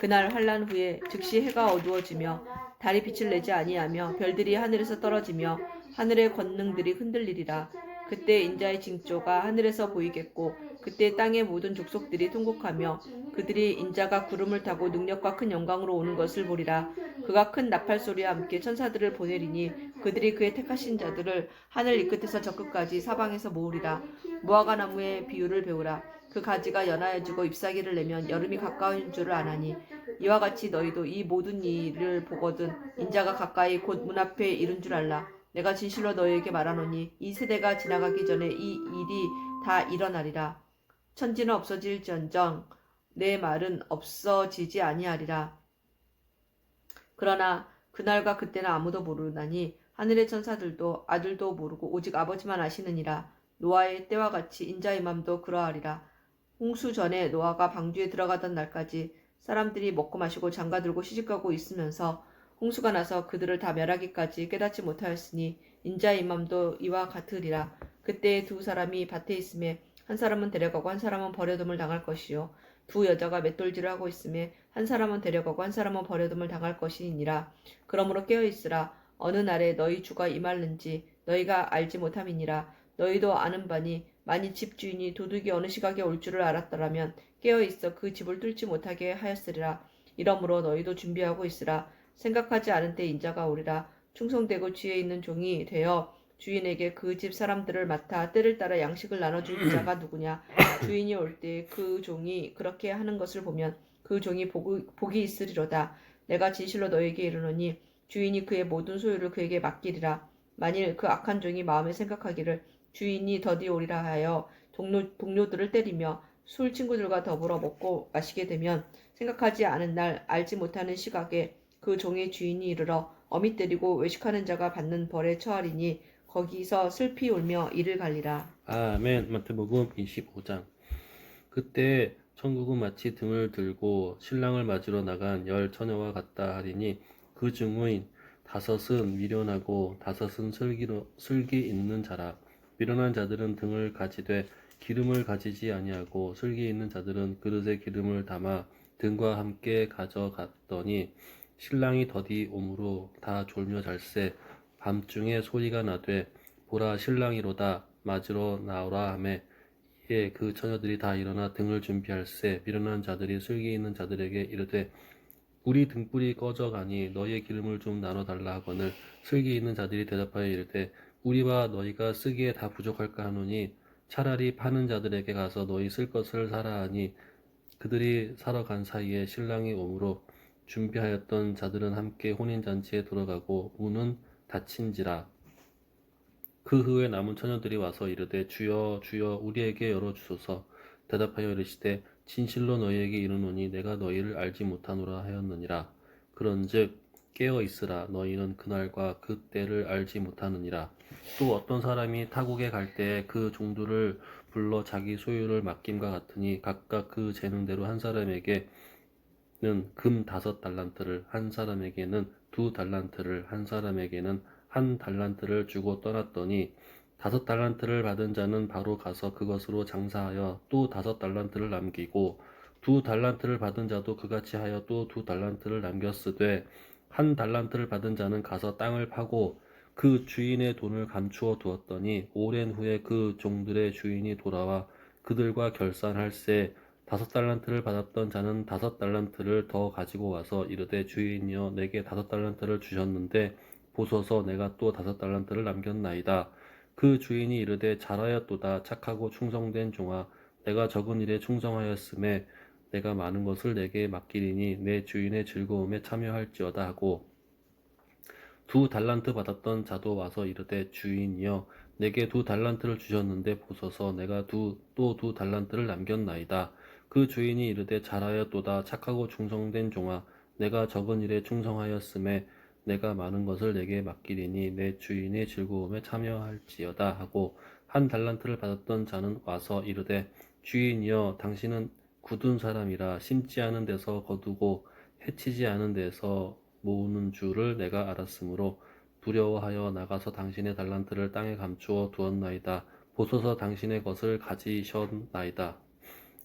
그날 환란 후에 즉시 해가 어두워지며 달이 빛을 내지 아니하며 별들이 하늘에서 떨어지며 하늘의 권능들이 흔들리리라. 그때 인자의 징조가 하늘에서 보이겠고 그때 땅의 모든 족속들이 통곡하며 그들이 인자가 구름을 타고 능력과 큰 영광으로 오는 것을 보리라. 그가 큰 나팔 소리와 함께 천사들을 보내리니 그들이 그의 택하신 자들을 하늘 이 끝에서 저 끝까지 사방에서 모으리라. 무화과 나무의 비유를 배우라. 그 가지가 연하여지고 잎사귀를 내면 여름이 가까운 줄을 아나니 이와 같이 너희도 이 모든 일을 보거든 인자가 가까이 곧 문 앞에 이른 줄 알라. 내가 진실로 너희에게 말하노니 이 세대가 지나가기 전에 이 일이 다 일어나리라. 천지는 없어질지언정 내 말은 없어지지 아니하리라. 그러나 그날과 그때는 아무도 모르나니 하늘의 천사들도 아들도 모르고 오직 아버지만 아시느니라. 노아의 때와 같이 인자의 맘도 그러하리라. 홍수 전에 노아가 방주에 들어가던 날까지 사람들이 먹고 마시고 장가들고 시집가고 있으면서 홍수가 나서 그들을 다 멸하기까지 깨닫지 못하였으니 인자의 맘도 이와 같으리라. 그때 두 사람이 밭에 있음에 한 사람은 데려가고 한 사람은 버려둠을 당할 것이요 두 여자가 맷돌질을 하고 있음에 한 사람은 데려가고 한 사람은 버려둠을 당할 것이니라. 그러므로 깨어 있으라. 어느 날에 너희 주가 임할는지 너희가 알지 못함이니라. 너희도 아는 바니 만일 집주인이 도둑이 어느 시각에 올 줄을 알았더라면 깨어 있어 그 집을 뚫지 못하게 하였으리라. 이러므로 너희도 준비하고 있으라. 생각하지 않은 때 인자가 오리라. 충성되고 지혜 있는 종이 되어 주인에게 그 집 사람들을 맡아 때를 따라 양식을 나눠줄 자가 누구냐. 주인이 올 때 그 종이 그렇게 하는 것을 보면 그 종이 복이 있으리로다. 내가 진실로 너에게 이르노니 주인이 그의 모든 소유를 그에게 맡기리라. 만일 그 악한 종이 마음에 생각하기를 주인이 더디 오리라 하여 동료들을 때리며 술 친구들과 더불어 먹고 마시게 되면 생각하지 않은 날 알지 못하는 시각에 그 종의 주인이 이르러 어미 때리고 외식하는 자가 받는 벌에 처하리니 거기서 슬피 울며 이를 갈리라. 아멘. 마태복음 25장. 그때 천국은 마치 등을 들고 신랑을 맞으러 나간 10처녀와 같다 하리니 그 중의 5은 미련하고 5은 슬기 있는 자라. 미련한 자들은 등을 가지되 기름을 가지지 아니하고 슬기 있는 자들은 그릇에 기름을 담아 등과 함께 가져갔더니 신랑이 더디 오므로 다 졸며 잘세. 밤중에 소리가 나되 보라 신랑이로다 맞으러 나오라 하매 이에 그 처녀들이 다 일어나 등을 준비할세. 미련한 자들이 슬기 있는 자들에게 이르되 우리 등불이 꺼져가니 너희의 기름을 좀 나눠 달라 하거늘 슬기 있는 자들이 대답하여 이르되 우리와 너희가 쓰기에 다 부족할까 하노니 차라리 파는 자들에게 가서 너희 쓸 것을 사라 하니 그들이 사러 간 사이에 신랑이 오므로 준비하였던 자들은 함께 혼인잔치에 들어가고 문은 닫힌지라. 그 후에 남은 처녀들이 와서 이르되 주여 주여 우리에게 열어주소서. 대답하여 이르시되 진실로 너희에게 이르노니 내가 너희를 알지 못하노라 하였느니라. 그런즉 깨어 있으라. 너희는 그날과 그 때를 알지 못하느니라. 또 어떤 사람이 타국에 갈 때에 그 종들을 불러 자기 소유를 맡김과 같으니 각각 그 재능대로 한 사람에게는 금 5달란트를, 한 사람에게는 2달란트를, 한 사람에게는 1달란트를 주고 떠났더니 5달란트를 받은 자는 바로 가서 그것으로 장사하여 또 5달란트를 남기고 2달란트를 받은 자도 그같이 하여 또 2달란트를 남겼으되 1달란트를 받은 자는 가서 땅을 파고 그 주인의 돈을 감추어 두었더니 오랜 후에 그 종들의 주인이 돌아와 그들과 결산할세. 5달란트를 받았던 자는 5달란트를 더 가지고 와서 이르되 주인이여 내게 5달란트를 주셨는데 보소서 내가 또 5달란트를 남겼나이다. 그 주인이 이르되 잘하였도다 착하고 충성된 종아 내가 적은 일에 충성하였음에 내가 많은 것을 내게 맡기리니 내 주인의 즐거움에 참여할지어다 하고 2달란트 받았던 자도 와서 이르되 주인이여 내게 2달란트를 주셨는데 보소서 내가 또 2달란트를 남겼나이다. 그 주인이 이르되 잘하였도다 착하고 충성된 종아 내가 적은 일에 충성하였음에 내가 많은 것을 내게 맡기리니 내 주인의 즐거움에 참여할지어다 하고 1달란트를 받았던 자는 와서 이르되 주인이여 당신은 굳은 사람이라 심지 않은 데서 거두고 해치지 않은 데서 모으는 줄을 내가 알았으므로 두려워하여 나가서 당신의 달란트를 땅에 감추어 두었나이다. 보소서 당신의 것을 가지셨나이다.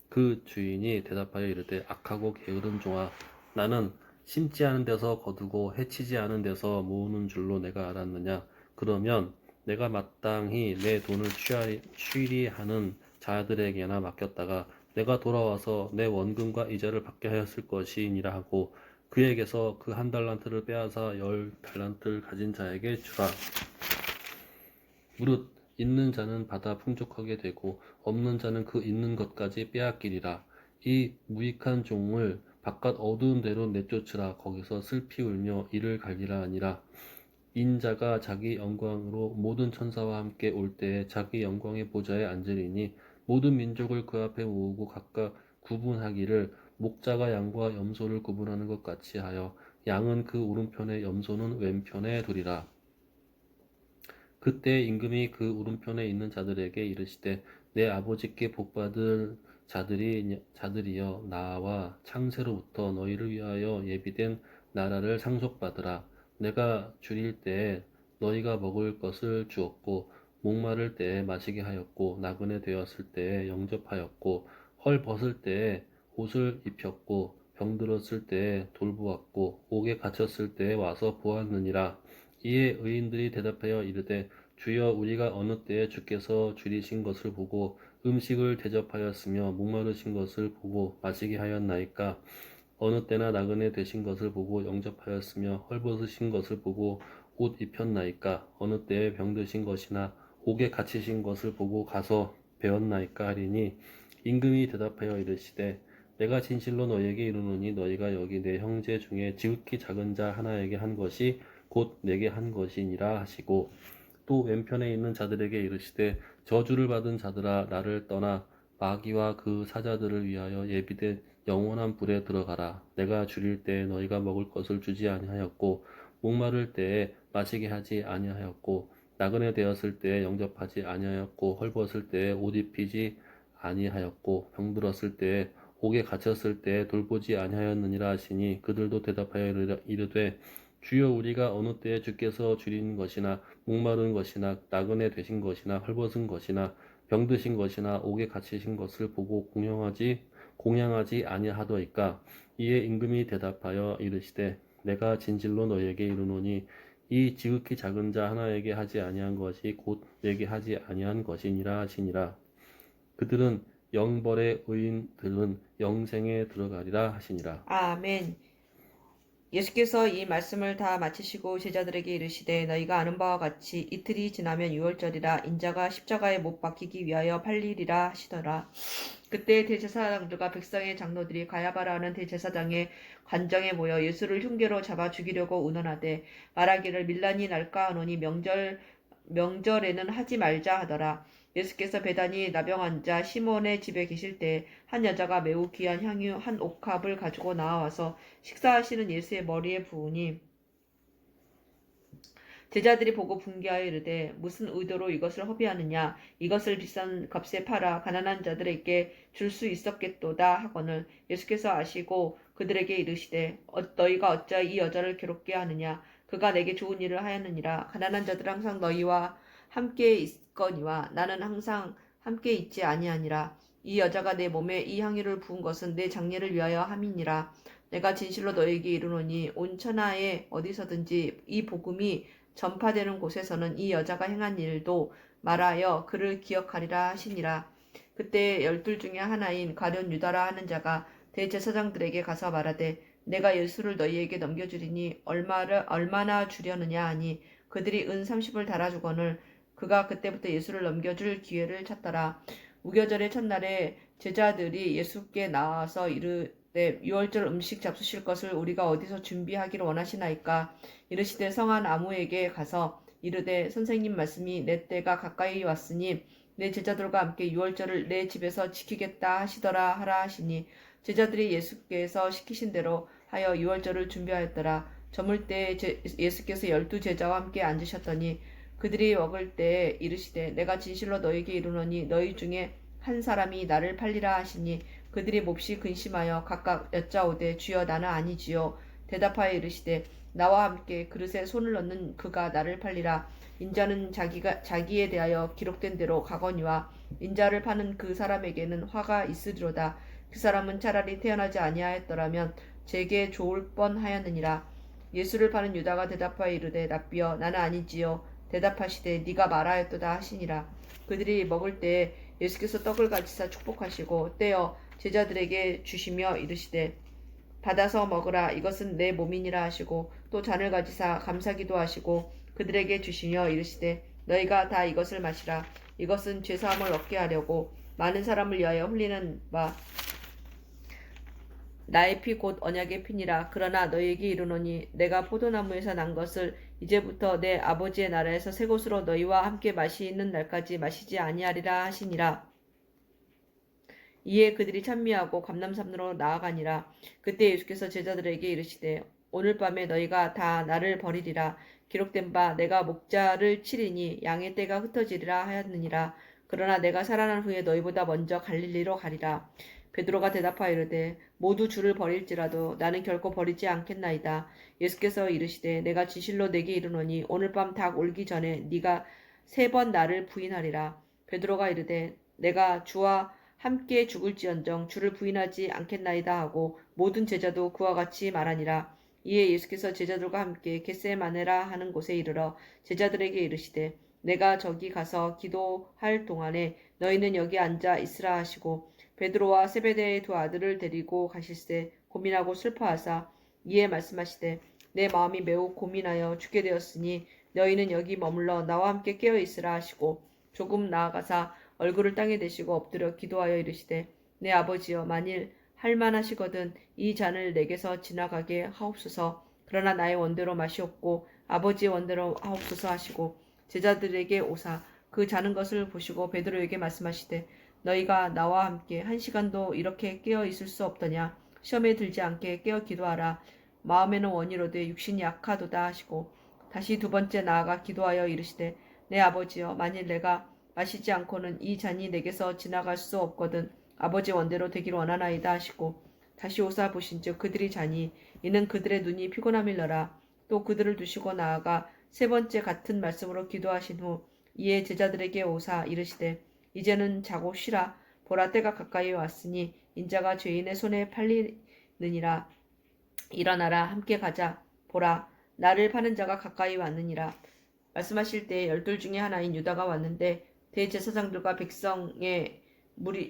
그 주인이 대답하여 이르되 악하고 게으른 종아 나는 심지 않은 데서 거두고 해치지 않은 데서 모으는 줄로 내가 알았느냐. 그러면 내가 마땅히 내 돈을 취리하는 자들에게나 맡겼다가 내가 돌아와서 내 원금과 이자를 받게 하였을 것이니라 하고 그에게서 그 1달란트를 빼앗아 10달란트를 가진 자에게 주라. 무릇 있는 자는 받아 풍족하게 되고 없는 자는 그 있는 것까지 빼앗기리라. 이 무익한 종을 바깥 어두운 데로 내쫓으라. 거기서 슬피 울며 이를 갈리라 하니라. 인자가 자기 영광으로 모든 천사와 함께 올 때에 자기 영광의 보좌에 앉으리니 모든 민족을 그 앞에 모으고 각각 구분하기를 목자가 양과 염소를 구분하는 것 같이 하여 양은 그 오른편에 염소는 왼편에 두리라. 그때 임금이 그 오른편에 있는 자들에게 이르시되 내 아버지께 복받을 자들이여 나와 창세로부터 너희를 위하여 예비된 나라를 상속받으라. 내가 줄일 때에 너희가 먹을 것을 주었고 목마를 때에 마시게 하였고 나그네 되었을 때에 영접하였고 헐 벗을 때에 옷을 입혔고 병들었을 때에 돌보았고 옥에 갇혔을 때에 와서 보았느니라. 이에 의인들이 대답하여 이르되 주여 우리가 어느 때에 주께서 줄이신 것을 보고 음식을 대접하였으며 목마르신 것을 보고 마시게 하였나이까. 어느 때나 나그네 되신 것을 보고 영접하였으며 헐벗으신 것을 보고 옷 입혔나이까. 어느 때에 병드신 것이나 옥에 갇히신 것을 보고 가서 배웠나이까 하리니 임금이 대답하여 이르시되 내가 진실로 너희에게 이르노니 너희가 여기 내 형제 중에 지극히 작은 자 하나에게 한 것이 곧 내게 한 것이니라 하시고 또 왼편에 있는 자들에게 이르시되 저주를 받은 자들아 나를 떠나 마귀와 그 사자들을 위하여 예비된 영원한 불에 들어가라. 내가 줄일 때에 너희가 먹을 것을 주지 아니하였고 목마를 때에 마시게 하지 아니하였고 나그네 되었을 때에 영접하지 아니하였고 헐벗을 때에 옷 입히지 아니하였고 병들었을 때에 옥에 갇혔을 때에 돌보지 아니하였느니라 하시니 그들도 대답하여 이르되 주여 우리가 어느 때에 주께서 줄인 것이나 목마른 것이나 나그네 되신 것이나 헐벗은 것이나 병드신 것이나 옥에 갇히신 것을 보고 공양하지 아니하더이까. 이에 임금이 대답하여 이르시되 내가 진실로 너희에게 이르노니 이 지극히 작은 자 하나에게 하지 아니한 것이 곧 내게 하지 아니한 것이니라 하시니라. 그들은 영벌의 의인들은 영생에 들어가리라 하시니라. 아멘. 예수께서 이 말씀을 다 마치시고 제자들에게 이르시되 너희가 아는 바와 같이 이틀이 지나면 유월절이라 인자가 십자가에 못 박히기 위하여 팔리리라 하시더라. 그때 대제사장들과 백성의 장로들이 가야바라 하는 대제사장의 관정에 모여 예수를 흉계로 잡아 죽이려고 운원하되 말하기를 밀란이 날까 하노니 명절에는 하지 말자 하더라. 예수께서 베다니 나병 환자 시몬의 집에 계실 때 한 여자가 매우 귀한 향유 한 옥합을 가지고 나와서 식사하시는 예수의 머리에 부으니 제자들이 보고 분개하여 이르되 무슨 의도로 이것을 허비하느냐. 이것을 비싼 값에 팔아 가난한 자들에게 줄 수 있었겠도다 하거늘 예수께서 아시고 그들에게 이르시되 너희가 어찌 이 여자를 괴롭게 하느냐. 그가 내게 좋은 일을 하였느니라. 가난한 자들은 항상 너희와 함께 있거니와 나는 항상 함께 있지 아니하니라. 이 여자가 내 몸에 이 향유를 부은 것은 내 장례를 위하여 함이니라. 내가 진실로 너희에게 이르노니 온 천하에 어디서든지 이 복음이 전파되는 곳에서는 이 여자가 행한 일도 말하여 그를 기억하리라 하시니라. 그때 12 중에 하나인 가룟 유다라 하는 자가 대제사장들에게 가서 말하되 내가 예수를 너희에게 넘겨주리니 얼마나 주려느냐 하니 그들이 은 30을 달아주거늘 그가 그때부터 예수를 넘겨줄 기회를 찾더라. 무교절의 첫날에 제자들이 예수께 나와서 이르되 유월절 음식 잡수실 것을 우리가 어디서 준비하기를 원하시나이까. 이르시되 성한 아무에게 가서 이르되 선생님 말씀이 내 때가 가까이 왔으니 내 제자들과 함께 유월절을 내 집에서 지키겠다 하시더라 하라 하시니 제자들이 예수께서 시키신 대로 하여 유월절을 준비하였더라. 저물 때 예수께서 12 제자와 함께 앉으셨더니 그들이 먹을 때에 이르시되 내가 진실로 너희에게 이르노니 너희 중에 한 사람이 나를 팔리라 하시니 그들이 몹시 근심하여 각각 여짜오되 주여 나는 아니지요. 대답하여 이르시되 나와 함께 그릇에 손을 넣는 그가 나를 팔리라. 인자는 자기에 대하여 기록된 대로 가거니와 인자를 파는 그 사람에게는 화가 있으리로다. 그 사람은 차라리 태어나지 아니하였더라면 제게 좋을 뻔하였느니라. 예수를 파는 유다가 대답하여 이르되 랍비여 나는 아니지요. 대답하시되 네가 말하였도다 하시니라. 그들이 먹을 때에 예수께서 떡을 가지사 축복하시고 떼어 제자들에게 주시며 이르시되 받아서 먹으라 이것은 내 몸이니라 하시고 또 잔을 가지사 감사기도 하시고 그들에게 주시며 이르시되 너희가 다 이것을 마시라. 이것은 죄사함을 얻게 하려고 많은 사람을 위하여 흘리는 바 나의 피 곧 언약의 피니라. 그러나 너희에게 이르노니 내가 포도나무에서 난 것을 이제부터 내 아버지의 나라에서 새 것으로 너희와 함께 마시는 날까지 마시지 아니하리라 하시니라. 이에 그들이 찬미하고 감람산으로 나아가니라. 그때 예수께서 제자들에게 이르시되 오늘 밤에 너희가 다 나를 버리리라. 기록된 바 내가 목자를 치리니 양의 떼가 흩어지리라 하였느니라. 그러나 내가 살아난 후에 너희보다 먼저 갈릴리로 가리라. 베드로가 대답하여 이르되 모두 주를 버릴지라도 나는 결코 버리지 않겠나이다. 예수께서 이르시되 내가 진실로 내게 이르노니 오늘 밤 닭 울기 전에 네가 3번 나를 부인하리라. 베드로가 이르되 내가 주와 함께 죽을지언정 주를 부인하지 않겠나이다 하고 모든 제자도 그와 같이 말하니라. 이에 예수께서 제자들과 함께 겟세마네라 하는 곳에 이르러 제자들에게 이르시되 내가 저기 가서 기도할 동안에 너희는 여기 앉아 있으라 하시고 베드로와 세베대의 2 아들을 데리고 가실새 고민하고 슬퍼하사 이에 말씀하시되 내 마음이 매우 고민하여 죽게 되었으니 너희는 여기 머물러 나와 함께 깨어 있으라 하시고 조금 나아가사 얼굴을 땅에 대시고 엎드려 기도하여 이르시되 내 아버지여 만일 할만하시거든 이 잔을 내게서 지나가게 하옵소서. 그러나 나의 원대로 마시옵고 아버지의 원대로 하옵소서 하시고 제자들에게 오사 그 자는 것을 보시고 베드로에게 말씀하시되 너희가 나와 함께 1시간도 이렇게 깨어 있을 수 없더냐. 시험에 들지 않게 깨어 기도하라. 마음에는 원이로되 육신이 약하도다 하시고 다시 2번째 나아가 기도하여 이르시되 내 아버지여 만일 내가 마시지 않고는 이 잔이 내게서 지나갈 수 없거든 아버지 원대로 되기를 원하나이다 하시고 다시 오사 보신즉 그들이 자니 이는 그들의 눈이 피곤함일러라. 또 그들을 두시고 나아가 3번째 같은 말씀으로 기도하신 후 이에 제자들에게 오사 이르시되 이제는 자고 쉬라. 보라 때가 가까이 왔으니 인자가 죄인의 손에 팔리느니라. 일어나라 함께 가자. 보라 나를 파는 자가 가까이 왔느니라. 말씀하실 때 12 중에 하나인 유다가 왔는데 대제사장들과 백성의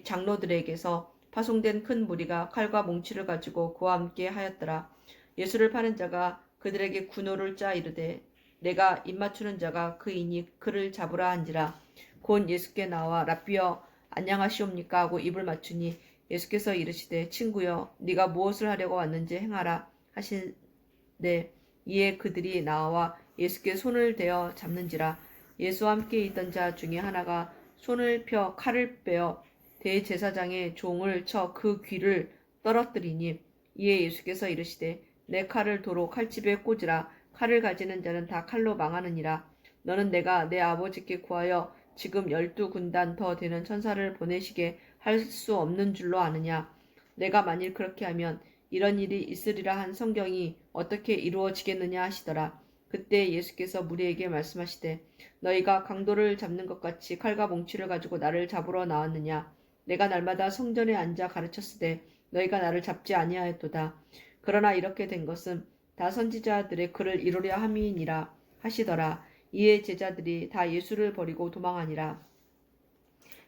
장로들에게서 파송된 큰 무리가 칼과 몽치를 가지고 그와 함께 하였더라. 예수를 파는 자가 그들에게 군호를 짜 이르되 내가 입맞추는 자가 그이니 그를 잡으라 한지라. 곧 예수께 나와 랍비여 안녕하시옵니까 하고 입을 맞추니 예수께서 이르시되 친구여 네가 무엇을 하려고 왔는지 행하라 하시되 이에 그들이 나와 예수께 손을 대어 잡는지라. 예수와 함께 있던 자 중에 하나가 손을 펴 칼을 빼어 대제사장의 종을 쳐 그 귀를 떨어뜨리니 이에 예수께서 이르시되 내 칼을 도로 칼집에 꽂으라. 칼을 가지는 자는 다 칼로 망하느니라. 너는 내가 내 아버지께 구하여 지금 12군단 더 되는 천사를 보내시게 할 수 없는 줄로 아느냐. 내가 만일 그렇게 하면 이런 일이 있으리라 한 성경이 어떻게 이루어지겠느냐 하시더라. 그때 예수께서 무리에게 말씀하시되 너희가 강도를 잡는 것 같이 칼과 몽치를 가지고 나를 잡으러 나왔느냐. 내가 날마다 성전에 앉아 가르쳤으되 너희가 나를 잡지 아니하였도다. 그러나 이렇게 된 것은 다 선지자들의 글을 이루려 함이니라 하시더라. 이에 제자들이 다 예수를 버리고 도망하니라.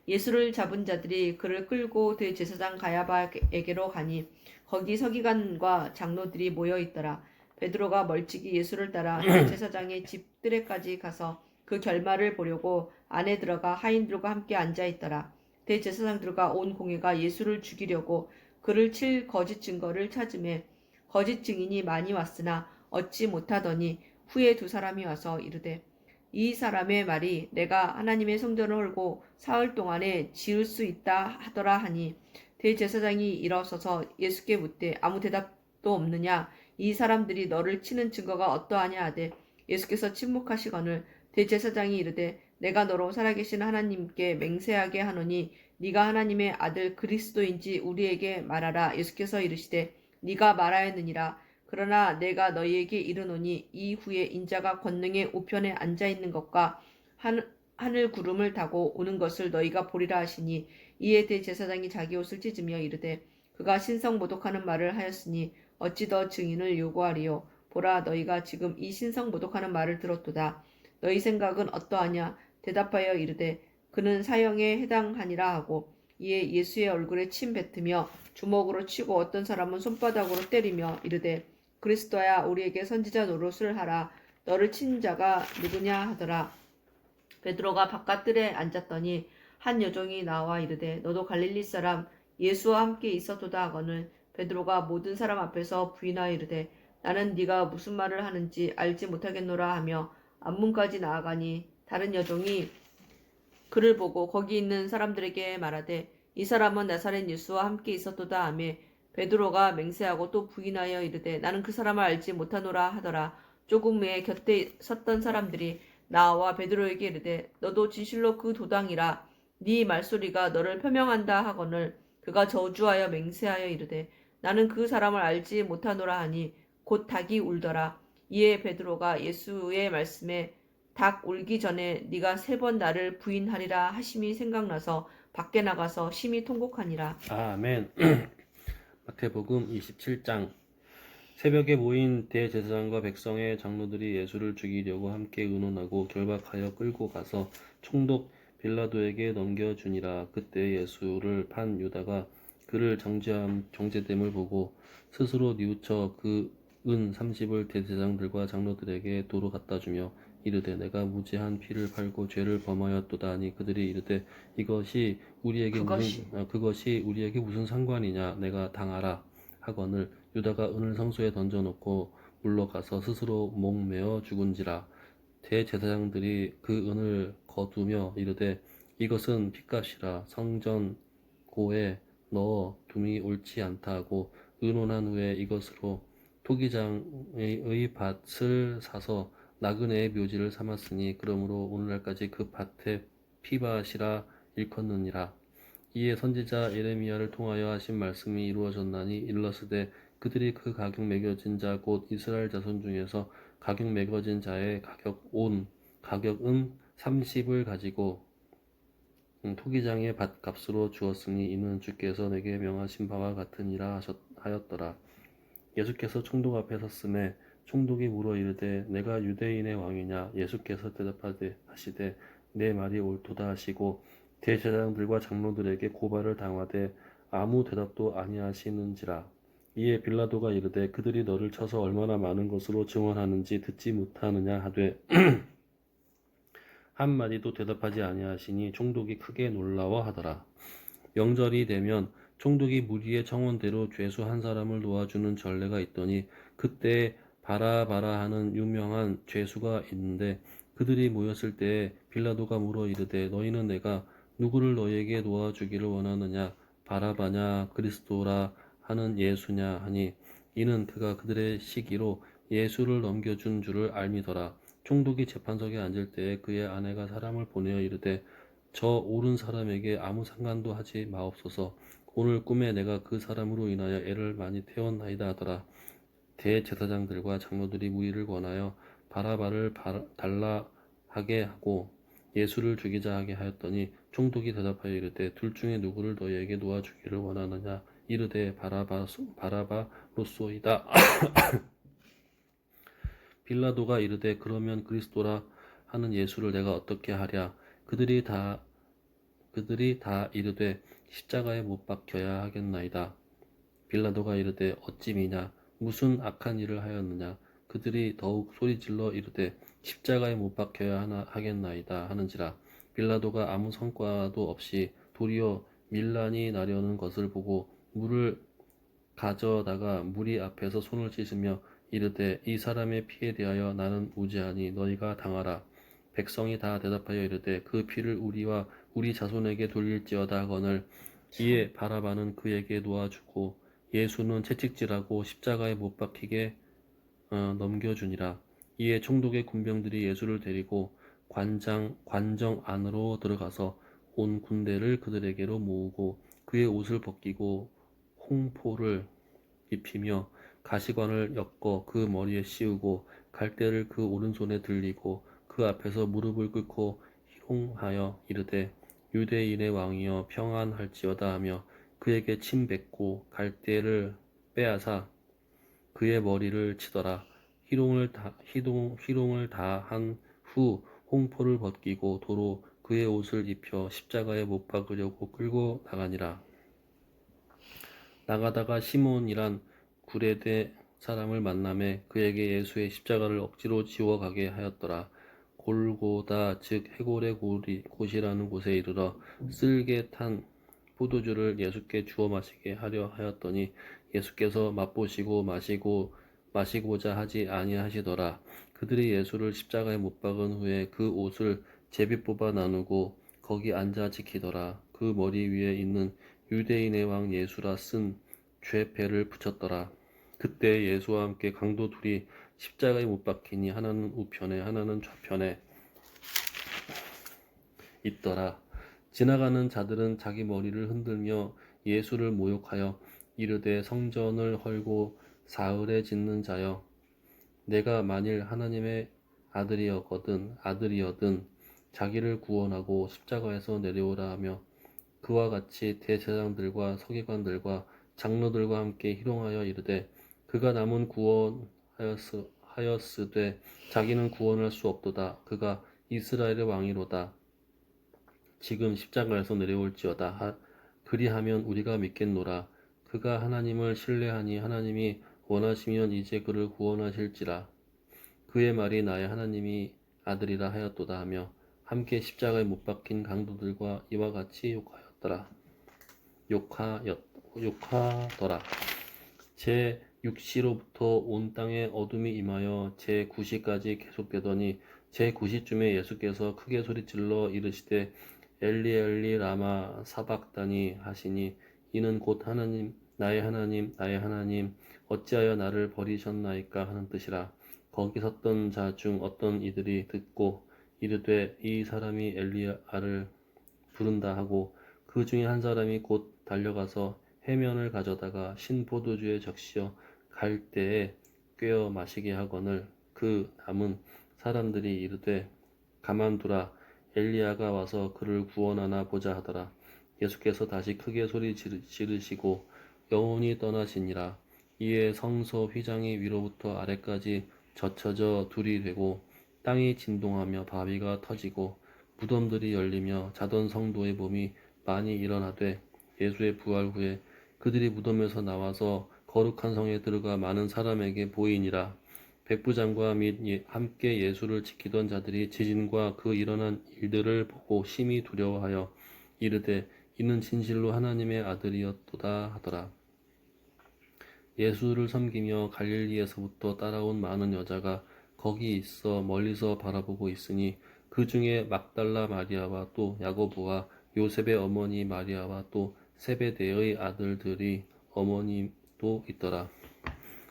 예수를 잡은 자들이 그를 끌고 대제사장 가야바에게로 가니 거기 서기관과 장로들이 모여 있더라. 베드로가 멀찍이 예수를 따라 대제사장의 집 뜰에까지 가서 그 결말을 보려고 안에 들어가 하인들과 함께 앉아 있더라. 대제사장들과 온 공회가 예수를 죽이려고 그를 칠 거짓 증거를 찾으매 거짓 증인이 많이 왔으나 얻지 못하더니 후에 2 사람이 와서 이르되 이 사람의 말이 내가 하나님의 성전을 헐고 사흘 동안에 지을 수 있다 하더라 하니 대제사장이 일어서서 예수께 묻되 아무 대답도 없느냐. 이 사람들이 너를 치는 증거가 어떠하냐 하되 예수께서 침묵하시거늘 대제사장이 이르되 내가 너로 살아계신 하나님께 맹세하게 하노니 네가 하나님의 아들 그리스도인지 우리에게 말하라. 예수께서 이르시되 네가 말하였느니라. 그러나 내가 너희에게 이르노니 이후에 인자가 권능의 우편에 앉아있는 것과 하늘 구름을 타고 오는 것을 너희가 보리라 하시니 이에 대제사장이 자기 옷을 찢으며 이르되 그가 신성모독하는 말을 하였으니 어찌 더 증인을 요구하리요. 보라 너희가 지금 이 신성모독하는 말을 들었도다. 너희 생각은 어떠하냐. 대답하여 이르되 그는 사형에 해당하니라 하고 이에 예수의 얼굴에 침 뱉으며 주먹으로 치고 어떤 사람은 손바닥으로 때리며 이르되 그리스도야 우리에게 선지자 노릇을 하라. 너를 친 자가 누구냐 하더라. 베드로가 바깥뜰에 앉았더니 한 여종이 나와 이르되 너도 갈릴리 사람 예수와 함께 있었도다 하거늘 베드로가 모든 사람 앞에서 부인하여 이르되 나는 네가 무슨 말을 하는지 알지 못하겠노라 하며 앞문까지 나아가니 다른 여종이 그를 보고 거기 있는 사람들에게 말하되 이 사람은 나사렛 예수와 함께 있었도다 하며 베드로가 맹세하고 또 부인하여 이르되 나는 그 사람을 알지 못하노라 하더라. 조금 후에 곁에 섰던 사람들이 나와 베드로에게 이르되 너도 진실로 그 도당이라 네 말소리가 너를 표명한다 하거늘 그가 저주하여 맹세하여 이르되 나는 그 사람을 알지 못하노라 하니 곧 닭이 울더라. 이에 베드로가 예수의 말씀에 닭 울기 전에 네가 3번 나를 부인하리라 하심이 생각나서 밖에 나가서 심히 통곡하니라. 아멘. 마태복음 27장. 새벽에 모인 대제사장과 백성의 장로들이 예수를 죽이려고 함께 의논하고 결박하여 끌고 가서 총독 빌라도에게 넘겨주니라. 그때 예수를 판 유다가 그를 정죄됨을 보고 스스로 뉘우쳐 그 은 30을 대제사장들과 장로들에게 도로 갖다 주며 이르되 내가 무죄한 피를 팔고 죄를 범하였도다 하니 그들이 이르되 그것이 우리에게 무슨 상관이냐 내가 당하라 하거늘 유다가 은을 성소에 던져놓고 물러가서 스스로 목매어 죽은지라. 대제사장들이 그 은을 거두며 이르되 이것은 핏값이라 성전고에 넣어 둠이 옳지 않다 하고 의논한 후에 이것으로 토기장의 밭을 사서 나그네의 묘지를 삼았으니 그러므로 오늘날까지 그 밭에 피밭이라 일컫느니라. 이에 선지자 예레미야를 통하여 하신 말씀이 이루어졌나니 일러스되 그들이 그 가격 매겨진 자 곧 이스라엘 자손 중에서 가격 매겨진 자의 가격은 30을 가지고 토기장의 밭값으로 주었으니 이는 주께서 내게 명하신 바와 같으니라 하였더라. 예수께서 총독 앞에 섰음에 총독이 물어 이르되 내가 유대인의 왕이냐. 예수께서 대답하시되 내 말이 옳도다 하시고 대제사장들과 장로들에게 고발을 당하되 아무 대답도 아니하시는지라. 이에 빌라도가 이르되 그들이 너를 쳐서 얼마나 많은 것으로 증언하는지 듣지 못하느냐 하되 한마디도 대답하지 아니하시니 총독이 크게 놀라워하더라. 명절이 되면 총독이 무리의 청원대로 죄수 한 사람을 놓아주는 전례가 있더니 그때 바라바라 하는 유명한 죄수가 있는데 그들이 모였을 때에 빌라도가 물어 이르되 너희는 내가 누구를 너희에게 놓아주기를 원하느냐 바라바냐 그리스도라 하는 예수냐 하니 이는 그가 그들의 시기로 예수를 넘겨준 줄을 알미더라. 총독이 재판석에 앉을 때에 그의 아내가 사람을 보내어 이르되 저 옳은 사람에게 아무 상관도 하지 마옵소서. 오늘 꿈에 내가 그 사람으로 인하여 애를 많이 태웠나이다 하더라. 대제사장들과 장로들이 무리를 권하여 바라바를 달라 하게 하고 예수를 죽이자 하게 하였더니 총독이 대답하여 이르되 둘 중에 누구를 너희에게 놓아주기를 원하느냐 이르되 바라바로소이다. 빌라도가 이르되 그러면 그리스도라 하는 예수를 내가 어떻게 하랴. 그들이 다 이르되 십자가에 못 박혀야 하겠나이다. 빌라도가 이르되 어찌 미냐 무슨 악한 일을 하였느냐. 그들이 더욱 소리질러 이르되 십자가에 못 박혀야 하겠나이다 하는지라. 빌라도가 아무 성과도 없이 도리어 밀란이 나려는 것을 보고 물을 가져다가 무리 앞에서 손을 씻으며 이르되 이 사람의 피에 대하여 나는 무죄하니 너희가 당하라. 백성이 다 대답하여 이르되 그 피를 우리와 우리 자손에게 돌릴지어다 하거늘 이에 바라바는 그에게 놓아주고 예수는 채찍질하고 십자가에 못 박히게 넘겨주니라. 이에 총독의 군병들이 예수를 데리고 관정 안으로 들어가서 온 군대를 그들에게로 모으고 그의 옷을 벗기고 홍포를 입히며 가시관을 엮어 그 머리에 씌우고 갈대를 그 오른손에 들리고 그 앞에서 무릎을 꿇고 희롱하여 이르되 유대인의 왕이여 평안할지어다 하며 그에게 침 뱉고 갈대를 빼앗아 그의 머리를 치더라. 희롱을 다 한 후 홍포를 벗기고 도로 그의 옷을 입혀 십자가에 못 박으려고 끌고 나가니라. 나가다가 시몬이란 구레대 사람을 만나매 그에게 예수의 십자가를 억지로 지워 가게 하였더라. 골고다 즉 해골의 곳이라는 곳에 이르러 쓸개 탄 포도주를 예수께 주어 마시게 하려 하였더니 예수께서 맛보시고 마시고자 하지 아니하시더라. 그들이 예수를 십자가에 못 박은 후에 그 옷을 제비 뽑아 나누고 거기 앉아 지키더라. 그 머리 위에 있는 유대인의 왕 예수라 쓴 죄패를 붙였더라. 그때 예수와 함께 강도 둘이 십자가에 못 박히니 하나는 우편에 하나는 좌편에 있더라. 지나가는 자들은 자기 머리를 흔들며 예수를 모욕하여 이르되 성전을 헐고 사흘에 짓는 자여, 내가 만일 하나님의 아들이여든 자기를 구원하고 십자가에서 내려오라 하며 그와 같이 대제사장들과 서기관들과 장로들과 함께 희롱하여 이르되 그가 남은 구원하였으되 자기는 구원할 수 없도다. 그가 이스라엘의 왕이로다. 지금 십자가에서 내려올지어다. 그리하면 우리가 믿겠노라. 그가 하나님을 신뢰하니 하나님이 원하시면 이제 그를 구원하실지라. 그의 말이 나의 하나님이 아들이라 하였도다 하며 함께 십자가에 못 박힌 강도들과 이와 같이 욕하더라. 제 6시로부터 온 땅에 어둠이 임하여 제 9시까지 계속되더니 제 9시쯤에 예수께서 크게 소리질러 이르시되 엘리 엘리 라마 사박다니 하시니 이는 곧 하나님 나의 하나님 어찌하여 나를 버리셨나이까 하는 뜻이라. 거기 섰던 자 중 어떤 이들이 듣고 이르되 이 사람이 엘리야를 부른다 하고 그 중에 한 사람이 곧 달려가서 해면을 가져다가 신 포도주에 적시어 갈 때에 꿰어 마시게 하거늘 그 남은 사람들이 이르되 가만두라 엘리야가 와서 그를 구원하나 보자 하더라. 예수께서 다시 크게 소리 지르시고 영혼이 떠나시니라. 이에 성소 휘장이 위로부터 아래까지 젖혀져 둘이 되고 땅이 진동하며 바위가 터지고 무덤들이 열리며 자던 성도의 몸이 많이 일어나되 예수의 부활 후에 그들이 무덤에서 나와서 거룩한 성에 들어가 많은 사람에게 보이니라. 백부장과 및 함께 예수를 지키던 자들이 지진과 그 일어난 일들을 보고 심히 두려워하여 이르되 이는 진실로 하나님의 아들이었도다 하더라. 예수를 섬기며 갈릴리에서부터 따라온 많은 여자가 거기 있어 멀리서 바라보고 있으니 그 중에 막달라 마리아와 또 야고보와 요셉의 어머니 마리아와 또 세베대의 아들들이 어머니도 있더라.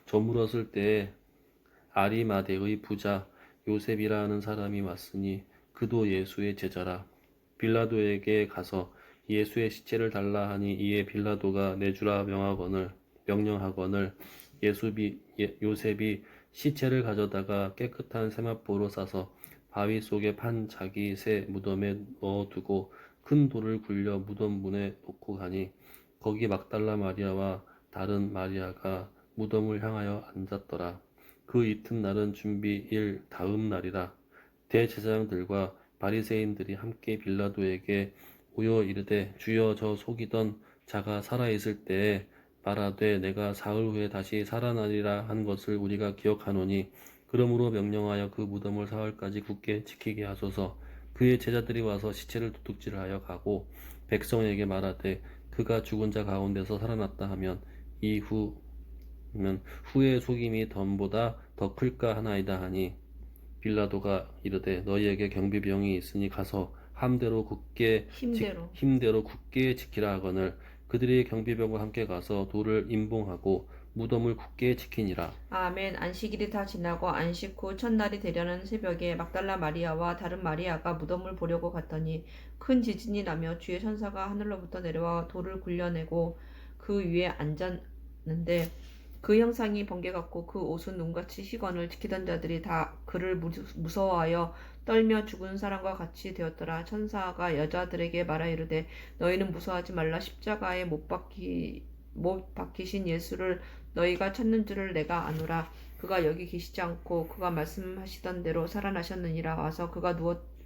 저물었을 때에 아리마대의 부자 요셉이라 하는 사람이 왔으니 그도 예수의 제자라. 빌라도에게 가서 예수의 시체를 달라 하니 이에 빌라도가 내주라 명령하거늘 요셉이 시체를 가져다가 깨끗한 세마포로 싸서 바위 속에 판 자기 새 무덤에 넣어두고 큰 돌을 굴려 무덤 문에 놓고 가니 거기 막달라 마리아와 다른 마리아가 무덤을 향하여 앉았더라. 그 이튿날은 준비일 다음 날이라. 대제사장들과 바리새인들이 함께 빌라도에게 모여 이르되 주여 저 속이던 자가 살아있을 때에 말하되 내가 사흘 후에 다시 살아나리라 한 것을 우리가 기억하노니 그러므로 명령하여 그 무덤을 사흘까지 굳게 지키게 하소서. 그의 제자들이 와서 시체를 도둑질하여 가고 백성에게 말하되 그가 죽은 자 가운데서 살아났다 하면 후의 속임이 덤보다 더 클까 하나이다 하니 빌라도가 이르되 너희에게 경비병이 있으니 가서 힘대로 굳게 지키라 하거늘 그들이 경비병과 함께 가서 돌을 임봉하고 무덤을 굳게 지키니라. 아멘. 안식일이 다 지나고 안식 후 첫날이 되려는 새벽에 막달라 마리아와 다른 마리아가 무덤을 보려고 갔더니 큰 지진이 나며 주의 천사가 하늘로부터 내려와 돌을 굴려내고 그 위에 앉았는데 그 형상이 번개 같고 그 옷은 눈같이 희건을 지키던 자들이 다 그를 무서워하여 떨며 죽은 사람과 같이 되었더라. 천사가 여자들에게 말하 이르되 너희는 무서워하지 말라. 십자가에 못 박히신 예수를 너희가 찾는 줄을 내가 아노라. 그가 여기 계시지 않고 그가 말씀하시던 대로 살아나셨느니라. 와서 그가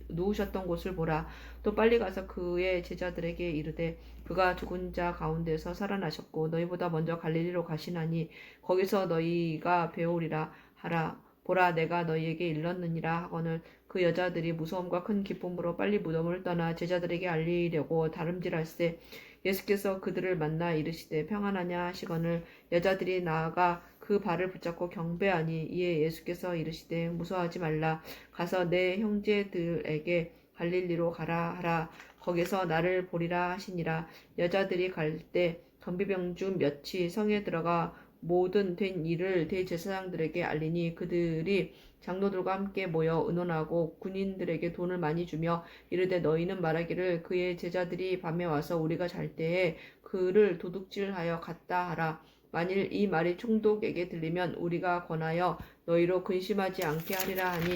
누우셨던 곳을 보라. 또 빨리 가서 그의 제자들에게 이르되 그가 죽은 자 가운데서 살아나셨고 너희보다 먼저 갈릴리로 가시나니 거기서 너희가 배우리라 하라. 보라 내가 너희에게 일렀느니라 하거늘 그 여자들이 무서움과 큰 기쁨으로 빨리 무덤을 떠나 제자들에게 알리려고 다름질할세 예수께서 그들을 만나 이르시되 평안하냐 하시거늘 여자들이 나아가 그 발을 붙잡고 경배하니 이에 예수께서 이르시되 무서워하지 말라. 가서 내 형제들에게 갈릴리로 가라 하라. 거기서 나를 보리라 하시니라. 여자들이 갈 때 건비병주 몇이 성에 들어가 모든 된 일을 대제사장들에게 알리니 그들이 장로들과 함께 모여 의논하고 군인들에게 돈을 많이 주며 이르되 너희는 말하기를 그의 제자들이 밤에 와서 우리가 잘 때에 그를 도둑질하여 갔다 하라. 만일 이 말이 총독에게 들리면 우리가 권하여 너희로 근심하지 않게 하리라 하니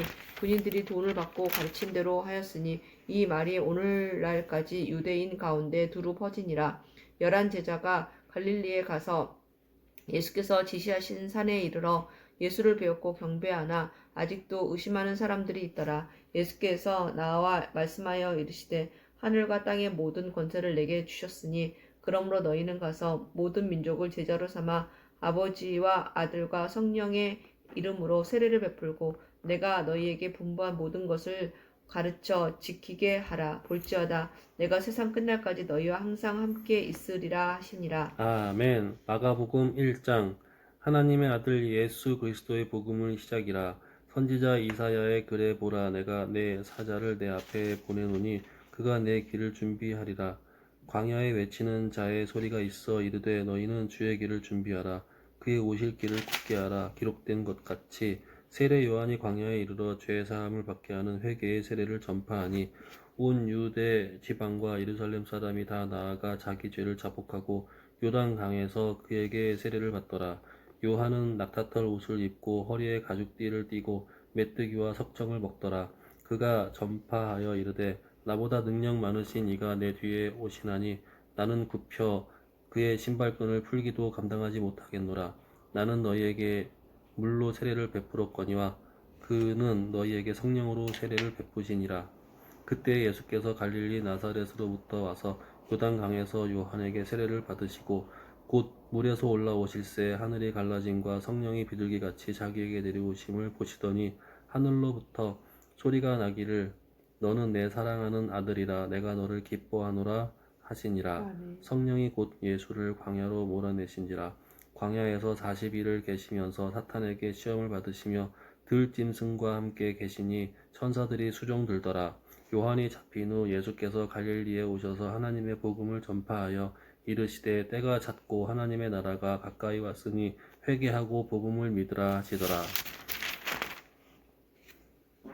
군인들이 돈을 받고 가르친 대로 하였으니 이 말이 오늘날까지 유대인 가운데 두루 퍼지니라. 11 제자가 갈릴리에 가서 예수께서 지시하신 산에 이르러 예수를 배웠고 경배하나 아직도 의심하는 사람들이 있더라. 예수께서 나와 말씀하여 이르시되 하늘과 땅의 모든 권세를 내게 주셨으니 그러므로 너희는 가서 모든 민족을 제자로 삼아 아버지와 아들과 성령의 이름으로 세례를 베풀고 내가 너희에게 분부한 모든 것을 가르쳐 지키게 하라. 볼지어다 내가 세상 끝날까지 너희와 항상 함께 있으리라 하시니라. 아멘. 마가복음 1장. 하나님의 아들 예수 그리스도의 복음을 시작이라. 선지자 이사야의 글에 보라. 내가 내 사자를 내 앞에 보내노니 그가 내 길을 준비하리라. 광야에 외치는 자의 소리가 있어 이르되 너희는 주의 길을 준비하라. 그의 오실 길을 굳게 하라. 기록된 것 같이 세례 요한이 광야에 이르러 죄 사함을 받게 하는 회개의 세례를 전파하니 온 유대 지방과 예루살렘 사람이 다 나아가 자기 죄를 자복하고 요단강에서 그에게 세례를 받더라. 요한은 낙타털 옷을 입고 허리에 가죽띠를 띠고 메뚜기와 석정을 먹더라. 그가 전파하여 이르되 나보다 능력 많으신 이가 내 뒤에 오시나니 나는 굽혀 그의 신발끈을 풀기도 감당하지 못하겠노라. 나는 너희에게 물로 세례를 베풀었거니와 그는 너희에게 성령으로 세례를 베푸시니라. 그때 예수께서 갈릴리 나사렛으로부터 와서 요단강에서 요한에게 세례를 받으시고 곧 물에서 올라오실새 하늘이 갈라짐과 성령이 비둘기같이 자기에게 내려오심을 보시더니 하늘로부터 소리가 나기를 너는 내 사랑하는 아들이라 내가 너를 기뻐하노라 하시니라. 아멘. 성령이 곧 예수를 광야로 몰아내신지라. 광야에서 40일을 계시면서 사탄에게 시험을 받으시며 들짐승과 함께 계시니 천사들이 수종 들더라. 요한이 잡힌 후 예수께서 갈릴리에 오셔서 하나님의 복음을 전파하여 이르시되 때가 찼고 하나님의 나라가 가까이 왔으니 회개하고 복음을 믿으라 하시더라.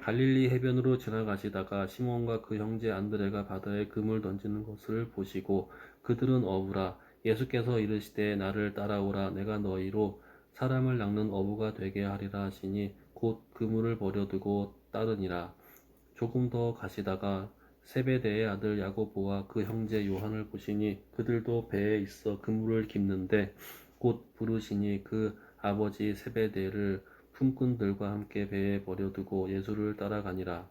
갈릴리 해변으로 지나가시다가 시몬과 그 형제 안드레가 바다에 금을 던지는 것을 보시고 그들은 어부라. 예수께서 이르시되 나를 따라오라. 내가 너희로 사람을 낚는 어부가 되게 하리라 하시니 곧 그물을 버려두고 따르니라. 조금 더 가시다가 세베대의 아들 야고보와 그 형제 요한을 보시니 그들도 배에 있어 그물을 깁는데 곧 부르시니 그 아버지 세베대를 품꾼들과 함께 배에 버려두고 예수를 따라가니라.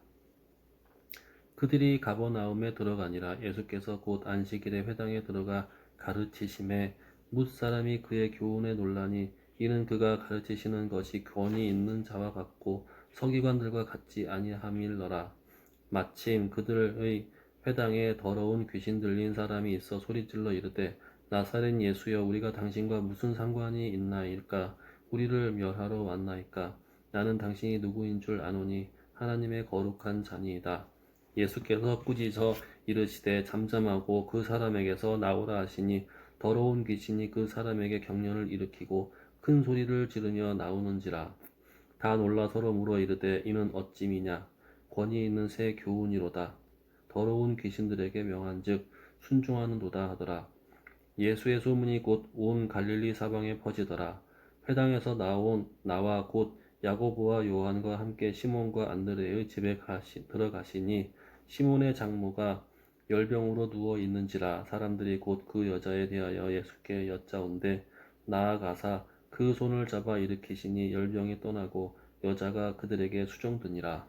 그들이 가버나움에 들어가니라. 예수께서 곧 안식일에 회당에 들어가 가르치심에 뭇 사람이 그의 교훈에 놀라니 이는 그가 가르치시는 것이 권위 있는 자와 같고 서기관들과 같지 아니함일러라. 마침 그들의 회당에 더러운 귀신 들린 사람이 있어 소리질러 이르되 나사렛 예수여 우리가 당신과 무슨 상관이 있나이까 우리를 멸하러 왔나이까 나는 당신이 누구인 줄 아노니 하나님의 거룩한 자니이다. 예수께서 꾸짖어 이르시되 잠잠하고 그 사람에게서 나오라 하시니 더러운 귀신이 그 사람에게 경련을 일으키고 큰 소리를 지르며 나오는지라. 다 놀라 서로 물어 이르되 이는 어찌미냐 권위 있는 새 교훈이로다. 더러운 귀신들에게 명한즉 순종하는도다 하더라. 예수의 소문이 곧 온 갈릴리 사방에 퍼지더라. 회당에서 나와 곧 야고보와 요한과 함께 시몬과 안드레의 집에 들어가시니 시몬의 장모가 열병으로 누워 있는지라. 사람들이 곧 그 여자에 대하여 예수께 여짜온대 나아가사 그 손을 잡아 일으키시니 열병이 떠나고 여자가 그들에게 수종드니라.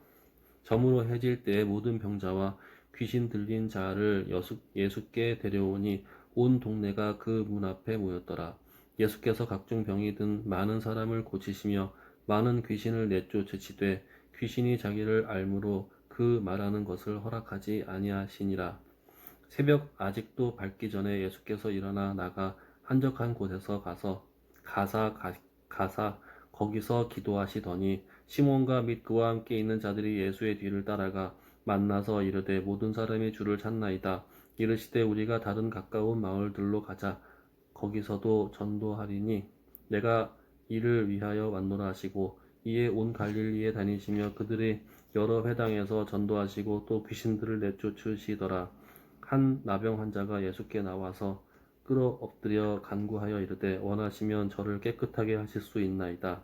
저물어 해질 때에 모든 병자와 귀신 들린 자를 예수께 데려오니 온 동네가 그 문 앞에 모였더라. 예수께서 각종 병이 든 많은 사람을 고치시며 많은 귀신을 내쫓으시되 귀신이 자기를 알므로 그 말하는 것을 허락하지 아니하시니라. 새벽 아직도 밝기 전에 예수께서 일어나 나가 한적한 곳에서 가사 거기서 기도하시더니 시몬과 및 그와 함께 있는 자들이 예수의 뒤를 따라가 만나서 이르되 모든 사람이 주를 찾나이다. 이르시되 우리가 다른 가까운 마을들로 가자. 거기서도 전도하리니 내가 이를 위하여 왔노라 하시고 이에 온 갈릴리에 다니시며 그들의 여러 회당에서 전도하시고 또 귀신들을 내쫓으시더라. 한 나병 환자가 예수께 나와서 끌어 엎드려 간구하여 이르되 원하시면 저를 깨끗하게 하실 수 있나이다.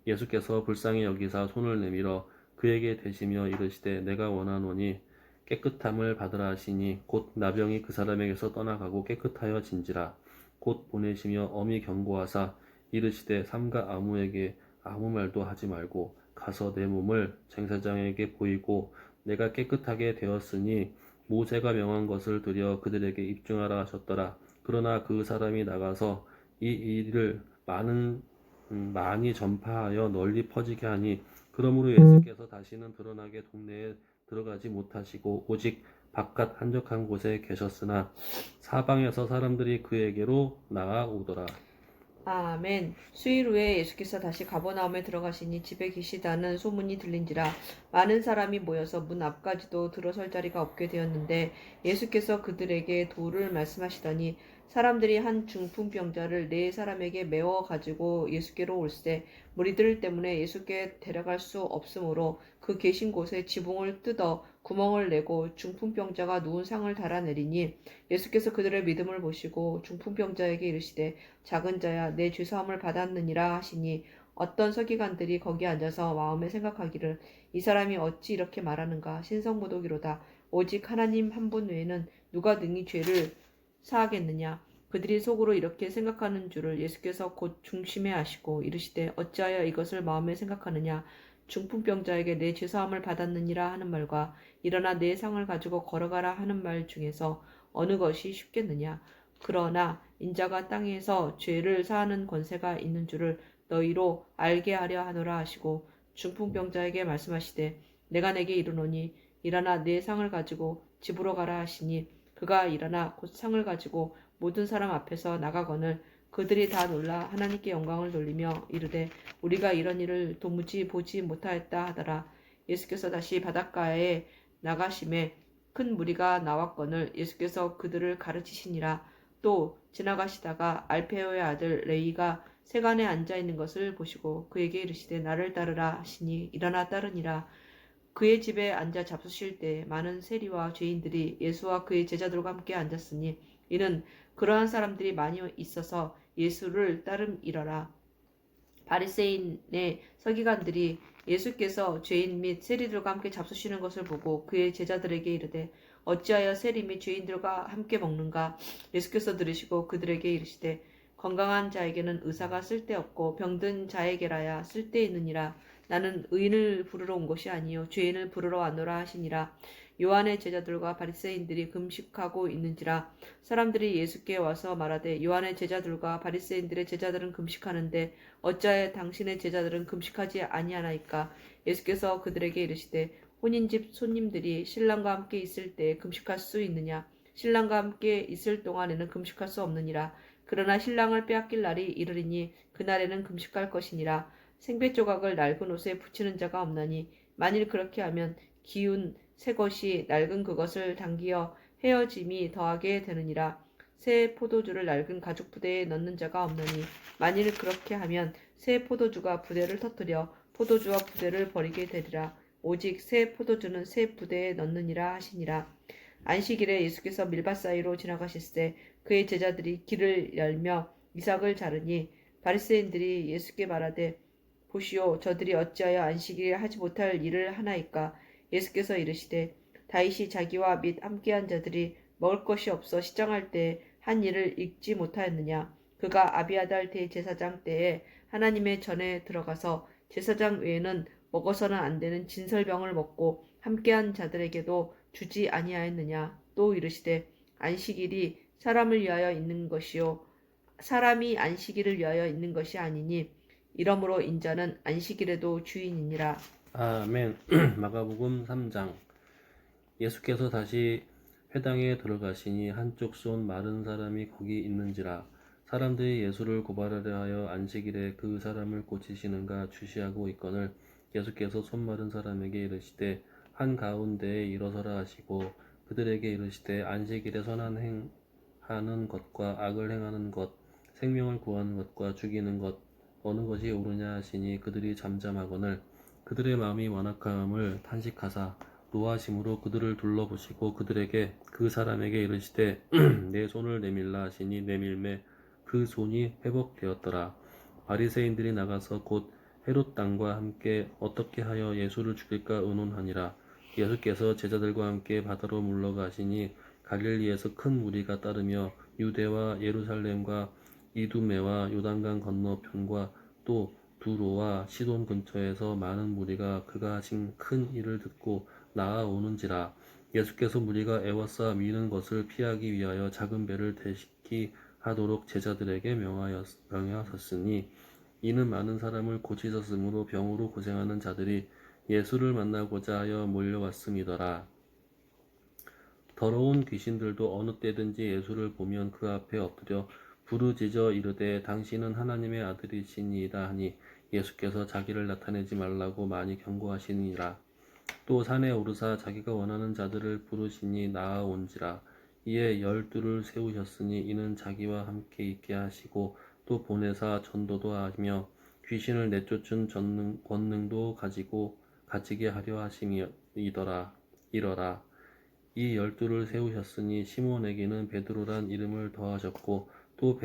예수께서 불쌍히 여기사 손을 내밀어 그에게 대시며 이르시되 내가 원하노니 깨끗함을 받으라 하시니 곧 나병이 그 사람에게서 떠나가고 깨끗하여 진지라. 곧 보내시며 엄히 경고하사 이르시되 삼가 아무에게 아무 말도 하지 말고 가서 내 몸을 제사장에게 보이고 내가 깨끗하게 되었으니 모세가 명한 것을 드려 그들에게 입증하라 하셨더라. 그러나 그 사람이 나가서 이 일을 많이 전파하여 널리 퍼지게 하니 그러므로 예수께서 다시는 드러나게 동네에 들어가지 못하시고 오직 바깥 한적한 곳에 계셨으나 사방에서 사람들이 그에게로 나아오더라. 아멘. 수일 후에 예수께서 다시 가버나움에 들어가시니 집에 계시다는 소문이 들린지라 많은 사람이 모여서 문 앞까지도 들어설 자리가 없게 되었는데 예수께서 그들에게 도를 말씀하시더니 사람들이 한 중풍병자를 네 사람에게 메워 가지고 예수께로 올세 무리들 때문에 예수께 데려갈 수 없으므로 그 계신 곳에 지붕을 뜯어 구멍을 내고 중풍병자가 누운 상을 달아내리니 예수께서 그들의 믿음을 보시고 중풍병자에게 이르시되 작은 자야 내 죄사함을 받았느니라 하시니 어떤 서기관들이 거기 앉아서 마음에 생각하기를 이 사람이 어찌 이렇게 말하는가 신성모독이로다 오직 하나님 한 분 외에는 누가 능히 죄를 사하겠느냐 그들이 속으로 이렇게 생각하는 줄을 예수께서 곧 중심에 아시고 이르시되 어찌하여 이것을 마음에 생각하느냐 중풍병자에게 내 죄사함을 받았느니라 하는 말과 일어나 내 상을 가지고 걸어가라 하는 말 중에서 어느 것이 쉽겠느냐 그러나 인자가 땅에서 죄를 사하는 권세가 있는 줄을 너희로 알게 하려 하노라 하시고 중풍병자에게 말씀하시되 내가 내게 이르노니 일어나 내 상을 가지고 집으로 가라 하시니 그가 일어나 곧 상을 가지고 모든 사람 앞에서 나가거늘 그들이 다 놀라 하나님께 영광을 돌리며 이르되 우리가 이런 일을 도무지 보지 못하였다 하더라. 예수께서 다시 바닷가에 나가심에 큰 무리가 나왔거늘 예수께서 그들을 가르치시니라. 또 지나가시다가 알페오의 아들 레이가 세간에 앉아 있는 것을 보시고 그에게 이르시되 나를 따르라 하시니 일어나 따르니라. 그의 집에 앉아 잡수실 때 많은 세리와 죄인들이 예수와 그의 제자들과 함께 앉았으니 이는 그러한 사람들이 많이 있어서 예수를 따름이러라. 바리새인의 서기관들이 예수께서 죄인 및 세리들과 함께 잡수시는 것을 보고 그의 제자들에게 이르되 어찌하여 세리 및 죄인들과 함께 먹는가? 예수께서 들으시고 그들에게 이르시되 건강한 자에게는 의사가 쓸데없고 병든 자에게라야 쓸데있느니라. 나는 의인을 부르러 온 것이 아니요 죄인을 부르러 왔노라 하시니라. 요한의 제자들과 바리새인들이 금식하고 있는지라 사람들이 예수께 와서 말하되 요한의 제자들과 바리새인들의 제자들은 금식하는데 어찌하여 당신의 제자들은 금식하지 아니하나이까? 예수께서 그들에게 이르시되 혼인집 손님들이 신랑과 함께 있을 때 금식할 수 있느냐? 신랑과 함께 있을 동안에는 금식할 수 없느니라. 그러나 신랑을 빼앗길 날이 이르리니 그날에는 금식할 것이니라. 생배 조각을 낡은 옷에 붙이는 자가 없나니 만일 그렇게 하면 기운 새 것이 낡은 그것을 당기어 헤어짐이 더하게 되느니라. 새 포도주를 낡은 가죽 부대에 넣는 자가 없나니 만일 그렇게 하면 새 포도주가 부대를 터뜨려 포도주와 부대를 버리게 되리라. 오직 새 포도주는 새 부대에 넣느니라 하시니라. 안식일에 예수께서 밀밭 사이로 지나가실새 그의 제자들이 길을 열며 이삭을 자르니 바리새인들이 예수께 말하되 보시오 저들이 어찌하여 안식일에 하지 못할 일을 하나이까? 예수께서 이르시되 다윗이 자기와 및 함께한 자들이 먹을 것이 없어 시장할 때 한 일을 잊지 못하였느냐? 그가 아비아달 대제사장 때에 하나님의 전에 들어가서 제사장 외에는 먹어서는 안 되는 진설병을 먹고 함께한 자들에게도 주지 아니하였느냐? 또 이르시되 안식일이 사람을 위하여 있는 것이요 사람이 안식일을 위하여 있는 것이 아니니 이러므로 인자는 안식일에도 주인이니라. 아멘. 마가복음 3장. 예수께서 다시 회당에 들어가시니 한쪽 손 마른 사람이 거기 있는지라. 사람들이 예수를 고발하려 하여 안식일에 그 사람을 고치시는가 주시하고 있거늘 예수께서 손 마른 사람에게 이르시되 한 가운데에 일어서라 하시고 그들에게 이르시되 안식일에 선한 행하는 것과 악을 행하는 것 생명을 구하는 것과 죽이는 것 어느 것이 옳으냐 하시니 그들이 잠잠하거늘 그들의 마음이 완악함을 탄식하사 노하심으로 그들을 둘러보시고 그들에게 그 사람에게 이르시되 내 손을 내밀라 하시니 내밀매 그 손이 회복되었더라. 바리새인들이 나가서 곧 헤롯 당과 함께 어떻게 하여 예수를 죽일까 의논하니라. 예수께서 제자들과 함께 바다로 물러가시니 갈릴리에서 큰 무리가 따르며 유대와 예루살렘과 이두메와 요단강 건너편과 또 두로와 시돈 근처에서 많은 무리가 그가 하신 큰 일을 듣고 나아오는지라. 예수께서 무리가 애워싸 미는 것을 피하기 위하여 작은 배를 대식히 하도록 제자들에게 명하셨으니 이는 많은 사람을 고치셨으므로 병으로 고생하는 자들이 예수를 만나고자 하여 몰려왔음이더라. 더러운 귀신들도 어느 때든지 예수를 보면 그 앞에 엎드려 부르짖어 이르되 당신은 하나님의 아들이시니이다 하니 예수께서 자기를 나타내지 말라고 많이 경고하시니라. 또 산에 오르사 자기가 원하는 자들을 부르시니 나아온지라. 이에 12를 세우셨으니 이는 자기와 함께 있게 하시고 또 보내사 전도도 하며 귀신을 내쫓은 권능도 가지게 하려 하심이더라. 이러라. 이 12를 세우셨으니 시몬에게는 베드로란 이름을 더하셨고 또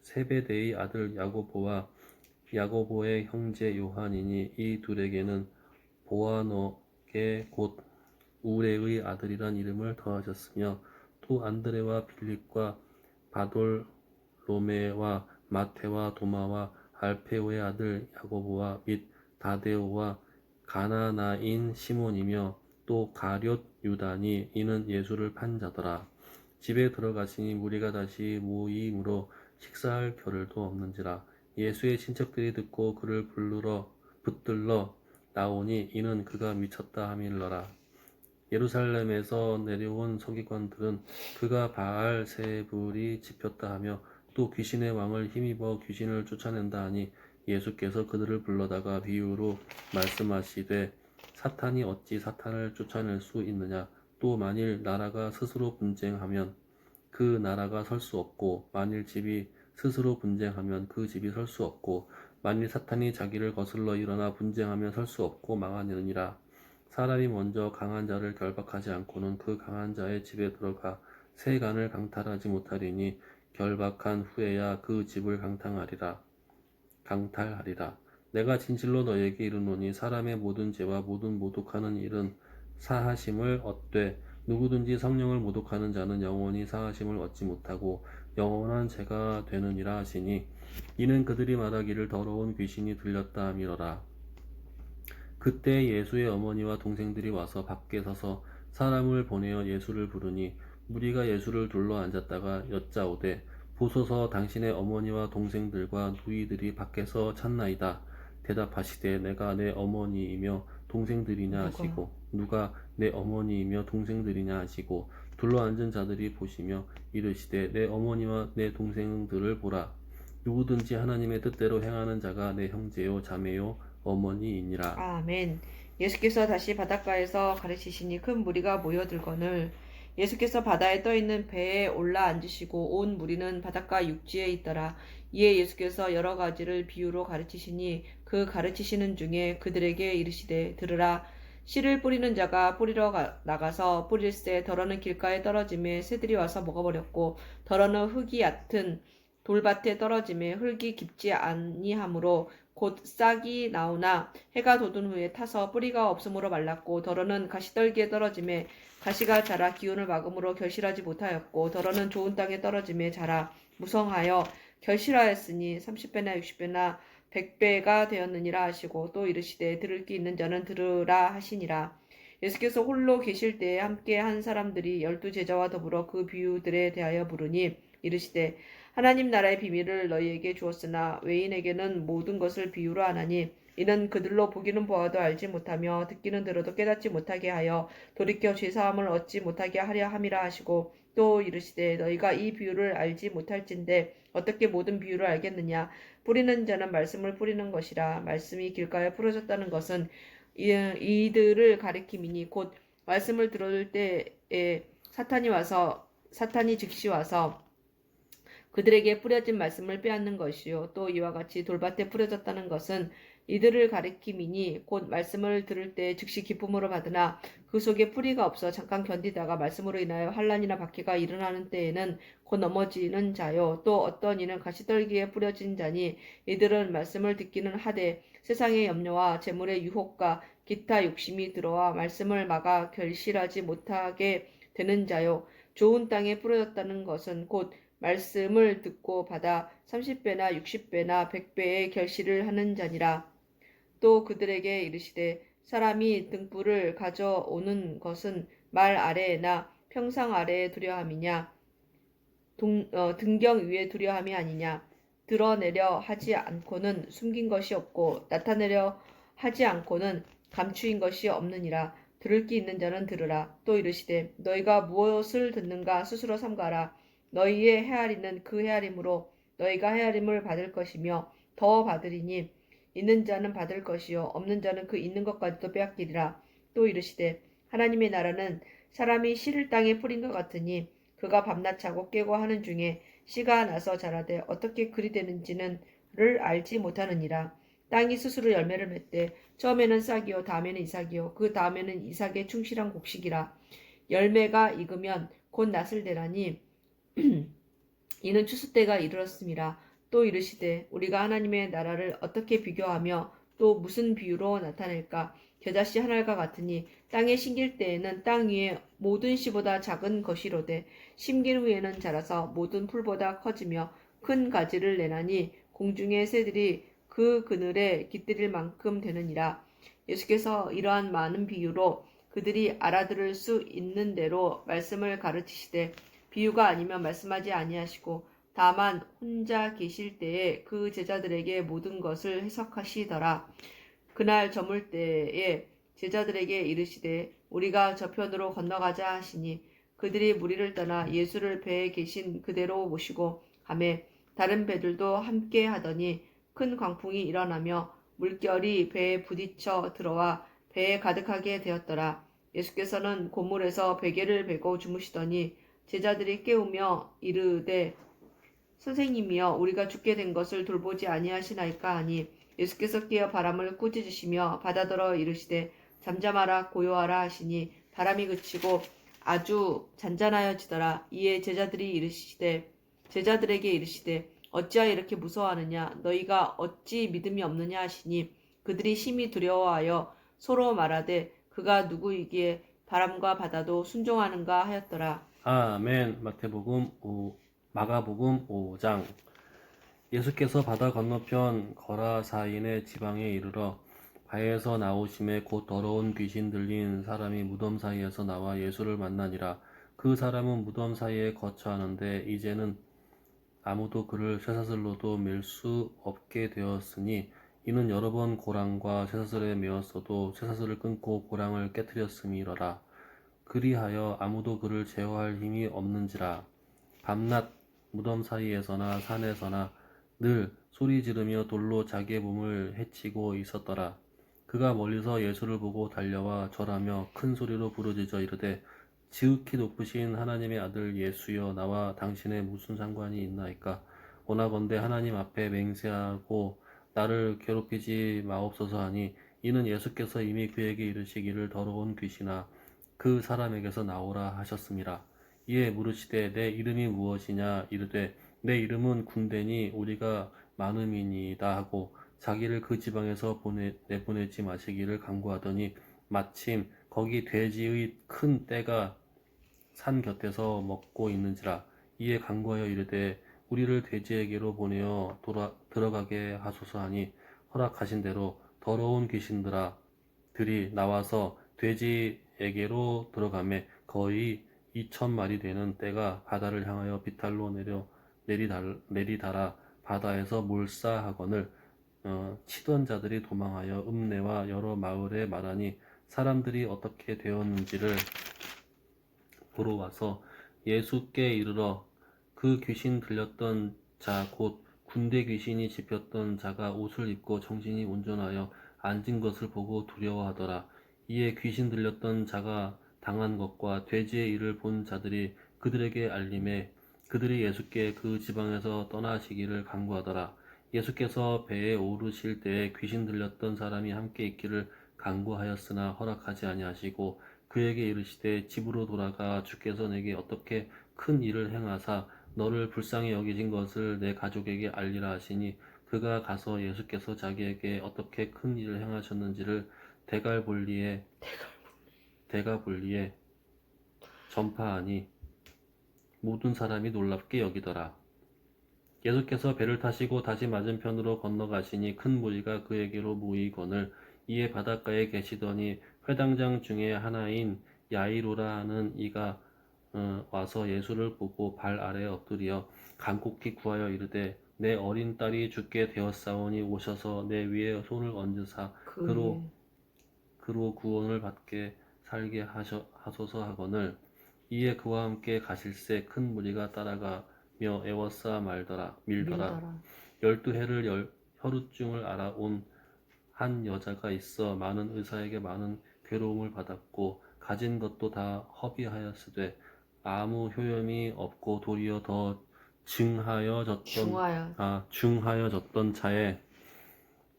세베대의 아들 야고보와 야고보의 형제 요한이니 이 둘에게는 보아너게 곧 우레의 아들이란 이름을 더하셨으며 또 안드레와 빌립과 바돌로메와 마테와 도마와 알페오의 아들 야고보와 및 다데오와 가나나인 시몬이며 또 가룟 유다니 이는 예수를 판 자더라. 집에 들어가시니 무리가 다시 모임으로 식사할 겨를도 없는지라. 예수의 친척들이 듣고 그를 붙들러 나오니 이는 그가 미쳤다 함일러라. 예루살렘에서 내려온 서기관들은 그가 바알세불이 집혔다 하며 또 귀신의 왕을 힘입어 귀신을 쫓아낸다 하니 예수께서 그들을 불러다가 비유로 말씀하시되 사탄이 어찌 사탄을 쫓아낼 수 있느냐. 또 만일 나라가 스스로 분쟁하면 그 나라가 설 수 없고 만일 집이 스스로 분쟁하면 그 집이 설 수 없고 만일 사탄이 자기를 거슬러 일어나 분쟁하면 설 수 없고 망하느니라. 사람이 먼저 강한 자를 결박하지 않고는 그 강한 자의 집에 들어가 새 간을 강탈하지 못하리니 결박한 후에야 그 집을 강탈하리라. 내가 진실로 너에게 이르노니 사람의 모든 죄와 모든 모독하는 일은 사하심을 얻되 누구든지 성령을 모독하는 자는 영원히 사하심을 얻지 못하고 영원한 죄가 되느니라 하시니 이는 그들이 말하기를 더러운 귀신이 들렸다 함이러라. 그때 예수의 어머니와 동생들이 와서 밖에 서서 사람을 보내어 예수를 부르니 무리가 예수를 둘러 앉았다가 여짜오되 보소서 당신의 어머니와 동생들과 누이들이 밖에서 찾나이다. 대답하시되 내가 내 어머니이며 동생들이냐 하시고 누가 내 어머니이며 동생들이냐 하시고 둘러앉은 자들이 보시며 이르시되 내 어머니와 내 동생들을 보라. 누구든지 하나님의 뜻대로 행하는 자가 내 형제요 자매요 어머니이니라. 아멘. 예수께서 다시 바닷가에서 가르치시니 큰 무리가 모여들거늘 예수께서 바다에 떠있는 배에 올라 앉으시고 온 무리는 바닷가 육지에 있더라. 이에 예수께서 여러 가지를 비유로 가르치시니 그 가르치시는 중에 그들에게 이르시되 들으라. 씨를 뿌리는 자가 뿌리러 나가서 뿌릴새 더러는 길가에 떨어짐에 새들이 와서 먹어버렸고 더러는 흙이 얕은 돌밭에 떨어짐에 흙이 깊지 아니하므로 곧 싹이 나오나 해가 돋은 후에 타서 뿌리가 없으므로 말랐고 더러는 가시떨기에 떨어짐에 가시가 자라 기운을 막음으로 결실하지 못하였고 더러는 좋은 땅에 떨어짐에 자라 무성하여 결실하였으니 30배나 60배나 100배가 되었느니라 하시고 또 이르시되 들을 귀 있는 자는 들으라 하시니라. 예수께서 홀로 계실 때에 함께 한 사람들이 12제자와 더불어 그 비유들에 대하여 물으니 이르시되 하나님 나라의 비밀을 너희에게 주었으나 외인에게는 모든 것을 비유로 하나니 이는 그들로 보기는 보아도 알지 못하며 듣기는 들어도 깨닫지 못하게 하여 돌이켜 죄사함을 얻지 못하게 하려 함이라 하시고 또 이르시되 너희가 이 비유를 알지 못할진대 어떻게 모든 비유를 알겠느냐. 뿌리는 자는 말씀을 뿌리는 것이라. 말씀이 길가에 풀어졌다는 것은 이들을 가리킴이니 곧 말씀을 들을 때에 사탄이 즉시 와서 그들에게 뿌려진 말씀을 빼앗는 것이요 또 이와 같이 돌밭에 뿌려졌다는 것은 이들을 가리킴이니 곧 말씀을 들을 때 즉시 기쁨으로 받으나 그 속에 뿌리가 없어 잠깐 견디다가 말씀으로 인하여 환난이나 박해가 일어나는 때에는 곧 넘어지는 자요 또 어떤 이는 가시떨기에 뿌려진 자니 이들은 말씀을 듣기는 하되 세상의 염려와 재물의 유혹과 기타 욕심이 들어와 말씀을 막아 결실하지 못하게 되는 자요 좋은 땅에 뿌려졌다는 것은 곧 말씀을 듣고 받아 30배나 60배나 100배의 결실을 하는 자니라. 또 그들에게 이르시되 사람이 등불을 가져오는 것은 말 아래나 평상 아래에 두려함이냐 등경 위에 두려함이 아니냐 드러내려 하지 않고는 숨긴 것이 없고 나타내려 하지 않고는 감추인 것이 없느니라. 들을 귀 있는 자는 들으라. 또 이르시되 너희가 무엇을 듣는가 스스로 삼가라. 너희의 헤아리는 그 헤아림으로 너희가 헤아림을 받을 것이며 더 받으리니 있는 자는 받을 것이요 없는 자는 그 있는 것까지도 빼앗기리라. 또 이르시되 하나님의 나라는 사람이 씨를 땅에 뿌린 것 같으니 그가 밤낮 자고 깨고 하는 중에 씨가 나서 자라되 어떻게 그리 되는지는 를 알지 못하느니라. 땅이 스스로 열매를 맺되 처음에는 싹이요 다음에는 이삭이요 그 다음에는 이삭의 충실한 곡식이라. 열매가 익으면 곧 낫을 대라니 이는 추수 때가 이르렀음이라. 또 이르시되 우리가 하나님의 나라를 어떻게 비교하며 또 무슨 비유로 나타낼까? 겨자씨 한 알과 같으니 땅에 심길 때에는 땅 위에 모든 씨보다 작은 것이로되 심긴 후에는 자라서 모든 풀보다 커지며 큰 가지를 내나니 공중의 새들이 그 그늘에 깃들일 만큼 되느니라. 예수께서 이러한 많은 비유로 그들이 알아들을 수 있는 대로 말씀을 가르치시되 비유가 아니면 말씀하지 아니하시고 다만 혼자 계실 때에 그 제자들에게 모든 것을 해석하시더라. 그날 저물 때에 제자들에게 이르시되 우리가 저편으로 건너가자 하시니 그들이 무리를 떠나 예수를 배에 계신 그대로 모시고 가매 다른 배들도 함께 하더니 큰 광풍이 일어나며 물결이 배에 부딪혀 들어와 배에 가득하게 되었더라. 예수께서는 고물에서 베개를 베고 주무시더니 제자들이 깨우며 이르되 선생님이여 우리가 죽게 된 것을 돌보지 아니하시나이까 하니 예수께서 깨어 바람을 꾸짖으시며 바다더러 이르시되 잠잠하라 고요하라 하시니 바람이 그치고 아주 잔잔하여지더라. 이에 제자들에게 이르시되 어찌하여 이렇게 무서워하느냐 너희가 어찌 믿음이 없느냐 하시니 그들이 심히 두려워하여 서로 말하되 그가 누구이기에 바람과 바다도 순종하는가 하였더라. 아멘. 마가복음 5장. 예수께서 바다 건너편 거라사인의 지방에 이르러 바에서 나오심에 곧 더러운 귀신 들린 사람이 무덤 사이에서 나와 예수를 만나니라. 그 사람은 무덤 사이에 거처하는데 이제는 아무도 그를 쇠사슬로도 맬 수 없게 되었으니 이는 여러 번 고랑과 쇠사슬에 메었어도 쇠사슬을 끊고 고랑을 깨뜨렸음이러라. 그리하여 아무도 그를 제어할 힘이 없는지라. 밤낮 무덤 사이에서나 산에서나 늘 소리 지르며 돌로 자기의 몸을 해치고 있었더라. 그가 멀리서 예수를 보고 달려와 절하며 큰 소리로 부르짖어 이르되 지극히 높으신 하나님의 아들 예수여 나와 당신의 무슨 상관이 있나이까. 원하건대 하나님 앞에 맹세하고 나를 괴롭히지 마옵소서 하니 이는 예수께서 이미 그에게 이르시기를 더러운 귀신아 그 사람에게서 나오라 하셨음이라. 이에 물으시되 내 이름이 무엇이냐 이르되 내 이름은 군대니 우리가 많음이니이다 하고 자기를 그 지방에서 내보내지 마시기를 간구하더니 마침 거기 돼지의 큰 떼가 산 곁에서 먹고 있는지라. 이에 간구하여 이르되 우리를 돼지에게로 보내어 들어가게 하소서 하니 허락하신 대로 더러운 귀신들아 들이 나와서 돼지에게로 들어가매 거의 2,000마리 되는 떼가 바다를 향하여 비탈로 내리달아 바다에서 몰사하거늘 치던 자들이 도망하여 읍내와 여러 마을에 말하니 사람들이 어떻게 되었는지를 보러 와서 예수께 이르러 그 귀신 들렸던 자 곧 군대 귀신이 집혔던 자가 옷을 입고 정신이 온전하여 앉은 것을 보고 두려워하더라. 이에 귀신 들렸던 자가 당한 것과 돼지의 일을 본 자들이 그들에게 알림해 그들이 예수께 그 지방에서 떠나시기를 간구하더라. 예수께서 배에 오르실 때에 귀신 들렸던 사람이 함께 있기를 간구하였으나 허락하지 아니하시고 그에게 이르시되 집으로 돌아가 주께서 내게 어떻게 큰 일을 행하사 너를 불쌍히 여기신 것을 내 가족에게 알리라 하시니 그가 가서 예수께서 자기에게 어떻게 큰 일을 행하셨는지를 대갈볼리에 전파하니 모든 사람이 놀랍게 여기더라. 예수께서 배를 타시고 다시 맞은편으로 건너가시니 큰 무리가 그에게로 모이거늘 이에 바닷가에 계시더니 회당장 중에 하나인 야이로라 하는 이가 와서 예수를 보고 발 아래에 엎드려 간곡히 구하여 이르되 내 어린 딸이 죽게 되었사오니 오셔서 내 위에 손을 얹으사 그 그로 구원을 받게 살게 하소서 하거늘 이에 그와 함께 가실새 큰 무리가 따라가며 애워싸 밀더라. 밀더라. 12해를 혈우증을 알아온 한 여자가 있어 많은 의사에게 많은 괴로움을 받았고 가진 것도 다 허비하였으되 아무 효염이 없고 도리어 더 중하여졌던 차에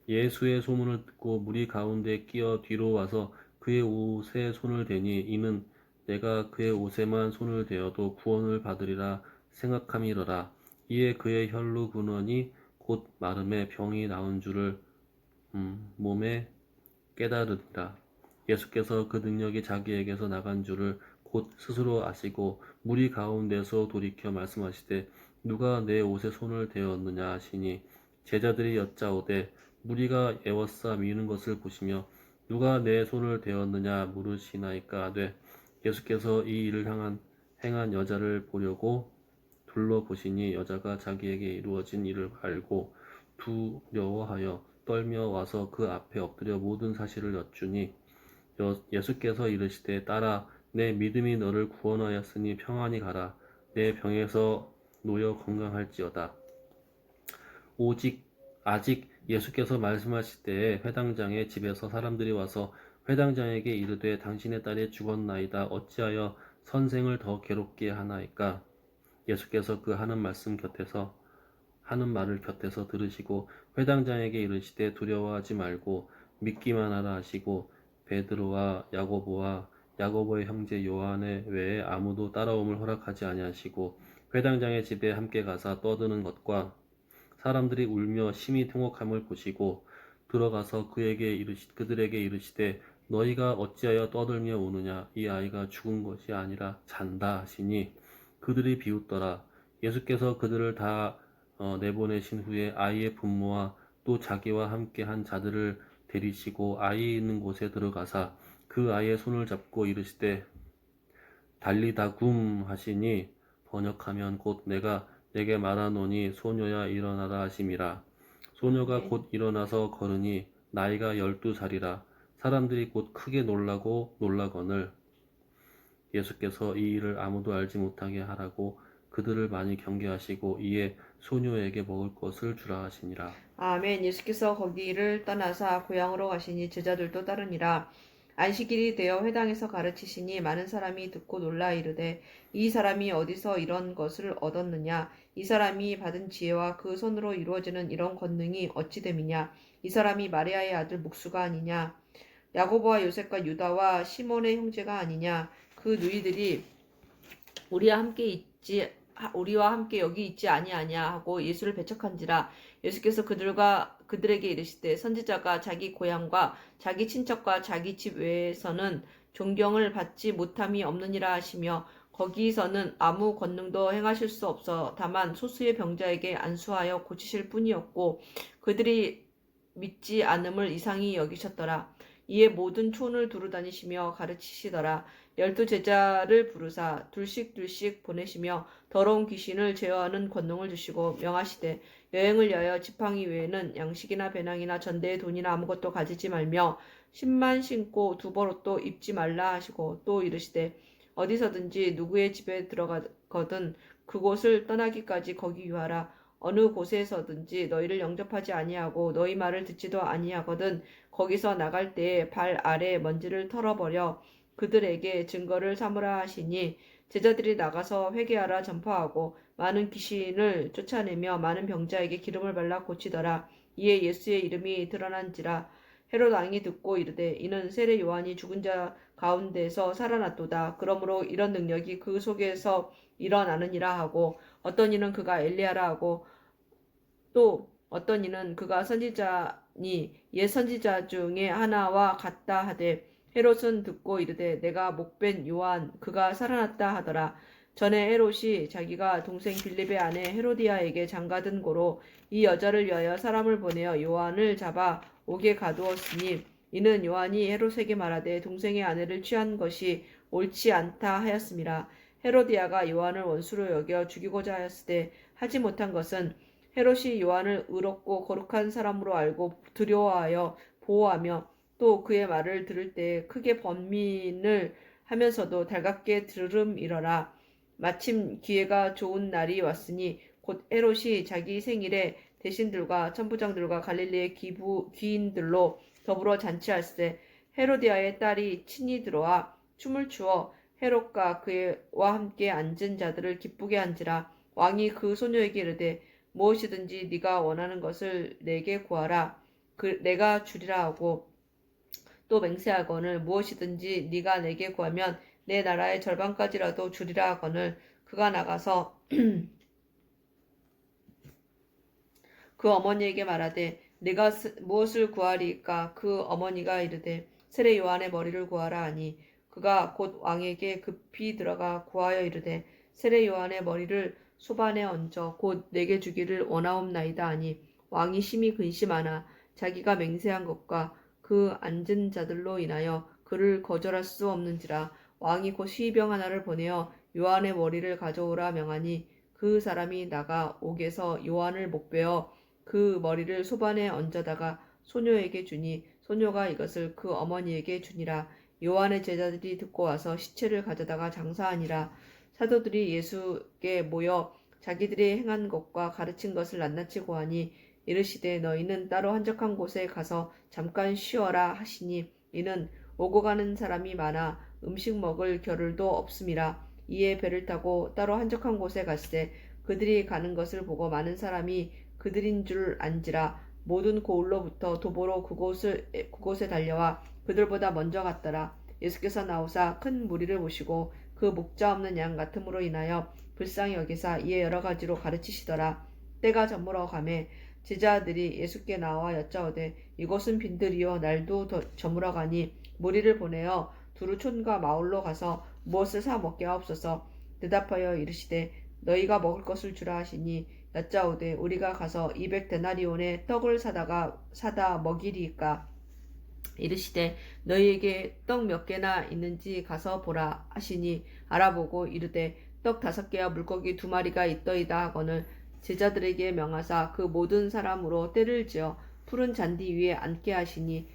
예수의 소문을 듣고 무리 가운데 끼어 뒤로 와서 그의 옷에 손을 대니 이는 내가 그의 옷에만 손을 대어도 구원을 받으리라 생각함이러라. 이에 그의 혈루 근원이 곧 마름에 병이 나은 줄을 몸에 깨달으리라. 예수께서 그 능력이 자기에게서 나간 줄을 곧 스스로 아시고 무리 가운데서 돌이켜 말씀하시되 누가 내 옷에 손을 대었느냐 하시니 제자들이 여짜오되 무리가 애워싸 미는 것을 보시며 누가 내 손을 대었느냐 물으시나이까 하되 예수께서 이 일을 행한 여자를 보려고 둘러보시니 여자가 자기에게 이루어진 일을 알고 두려워하여 떨며 와서 그 앞에 엎드려 모든 사실을 여쭈니 예수께서 이르시되 딸아 내 믿음이 너를 구원하였으니 평안히 가라 내 병에서 놓여 건강할지어다. 아직 예수께서 말씀하실 때에 회당장의 집에서 사람들이 와서 회당장에게 이르되 당신의 딸이 죽었나이다 어찌하여 선생을 더 괴롭게 하나이까. 예수께서 그 하는 말을 곁에서 들으시고 회당장에게 이르시되 두려워하지 말고 믿기만 하라 하시고 베드로와 야고보와 야고보의 형제 요한의 외에 아무도 따라옴을 허락하지 아니하시고 회당장의 집에 함께 가사 떠드는 것과 사람들이 울며 심히 통곡함을 보시고 들어가서 그들에게 이르시되 너희가 어찌하여 떠들며 우느냐 이 아이가 죽은 것이 아니라 잔다 하시니 그들이 비웃더라. 예수께서 그들을 다 내보내신 후에 아이의 부모와 또 자기와 함께 한 자들을 데리시고 아이 있는 곳에 들어가사 그 아이의 손을 잡고 이르시되 달리다굼 하시니 번역하면 곧 내가 내게 말하노니 소녀야 일어나라 하심이라. 소녀가 곧 일어나서 걸으니 나이가 12살이라. 사람들이 곧 크게 놀라거늘 예수께서 이 일을 아무도 알지 못하게 하라고 그들을 많이 경계하시고 이에 소녀에게 먹을 것을 주라 하시니라. 아멘. 예수께서 거기를 떠나사 고향으로 가시니 제자들도 따르니라. 안식일이 되어 회당에서 가르치시니 많은 사람이 듣고 놀라 이르되 이 사람이 어디서 이런 것을 얻었느냐 이 사람이 받은 지혜와 그 손으로 이루어지는 이런 권능이 어찌 됨이냐 이 사람이 마리아의 아들 목수가 아니냐 야고보와 요셉과 유다와 시몬의 형제가 아니냐 그 누이들이 우리와 함께 여기 있지 아니하냐 하고 예수를 배척한지라. 예수께서 그들에게 이르시되 선지자가 자기 고향과 자기 친척과 자기 집 외에서는 존경을 받지 못함이 없느니라 하시며 거기서는 아무 권능도 행하실 수 없어 다만 소수의 병자에게 안수하여 고치실 뿐이었고 그들이 믿지 않음을 이상히 여기셨더라. 이에 모든 촌을 두루다니시며 가르치시더라. 12 제자를 부르사 둘씩 보내시며 더러운 귀신을 제어하는 권능을 주시고 명하시되 여행을 위하여 지팡이 외에는 양식이나 배낭이나 전대의 돈이나 아무것도 가지지 말며 신만 신고 두벌옷도 입지 말라 하시고 또 이르시되 어디서든지 누구의 집에 들어가거든 그곳을 떠나기까지 거기 유하라. 어느 곳에서든지 너희를 영접하지 아니하고 너희 말을 듣지도 아니하거든 거기서 나갈 때에 발 아래 먼지를 털어버려 그들에게 증거를 삼으라 하시니 제자들이 나가서 회개하라 전파하고 많은 귀신을 쫓아내며 많은 병자에게 기름을 발라 고치더라. 이에 예수의 이름이 드러난지라. 헤롯 왕이 듣고 이르되 이는 세례 요한이 죽은 자 가운데서 살아났도다. 그러므로 이런 능력이 그 속에서 일어나느니라 하고 어떤 이는 그가 엘리야라 하고 또 어떤 이는 그가 선지자니 옛 선지자 중에 하나와 같다 하되 헤롯은 듣고 이르되 내가 목벤 요한 그가 살아났다 하더라. 전에 헤롯이 자기가 동생 빌립의 아내 헤로디아에게 장가든 고로 이 여자를 위하여 사람을 보내어 요한을 잡아 옥에 가두었으니 이는 요한이 헤롯에게 말하되 동생의 아내를 취한 것이 옳지 않다 하였음이라. 헤로디아가 요한을 원수로 여겨 죽이고자 하였으되 하지 못한 것은 헤롯이 요한을 의롭고 거룩한 사람으로 알고 두려워하여 보호하며 또 그의 말을 들을 때 크게 번민을 하면서도 달갑게 들음이러라. 마침 기회가 좋은 날이 왔으니 곧 헤롯이 자기 생일에 대신들과 천부장들과 갈릴리의 귀인들로 더불어 잔치할 때 헤로디아의 딸이 친히 들어와 춤을 추어 헤롯과 그와 함께 앉은 자들을 기쁘게 한지라. 왕이 그 소녀에게 이르되 무엇이든지 네가 원하는 것을 내게 구하라. 내가 주리라 하고 또 맹세하거늘 무엇이든지 네가 내게 구하면 내 나라의 절반까지라도 주리라 하거늘 그가 나가서 그 어머니에게 말하되 내가 무엇을 구하리까? 그 어머니가 이르되 세례 요한의 머리를 구하라 하니 그가 곧 왕에게 급히 들어가 구하여 이르되 세례 요한의 머리를 소반에 얹어 곧 내게 주기를 원하옵나이다 하니 왕이 심히 근심하나 자기가 맹세한 것과 그 앉은 자들로 인하여 그를 거절할 수 없는지라. 왕이 곧 시병 하나를 보내어 요한의 머리를 가져오라 명하니 그 사람이 나가 옥에서 요한을 목베어 그 머리를 소반에 얹어다가 소녀에게 주니 소녀가 이것을 그 어머니에게 주니라. 요한의 제자들이 듣고 와서 시체를 가져다가 장사하니라. 사도들이 예수께 모여 자기들이 행한 것과 가르친 것을 낱낱이 고하니 이르시되 너희는 따로 한적한 곳에 가서 잠깐 쉬어라 하시니 이는 오고 가는 사람이 많아 음식 먹을 겨를도 없음이라. 이에 배를 타고 따로 한적한 곳에 갔을 그들이 가는 것을 보고 많은 사람이 그들인 줄 안지라. 모든 고을로부터 도보로 그곳에 달려와 그들보다 먼저 갔더라. 예수께서 나오사 큰 무리를 보시고 그 목자 없는 양 같음으로 인하여 불쌍히 여기사 이에 여러 가지로 가르치시더라. 때가 저물어 가매 제자들이 예수께 나와 여짜오되 이곳은 빈들이요 날도 저물어 가니 무리를 보내어 두루 촌과 마을로 가서 무엇을 사 먹게 하옵소서. 대답하여 이르시되 너희가 먹을 것을 주라 하시니 여짜오되 우리가 가서 200데나리온의 떡을 사다 먹이리까. 이르시되 너희에게 떡 몇 개나 있는지 가서 보라 하시니 알아보고 이르되 떡 5개와 물고기 2마리가 있더이다 하거늘 제자들에게 명하사 그 모든 사람으로 때를 지어 푸른 잔디 위에 앉게 하시니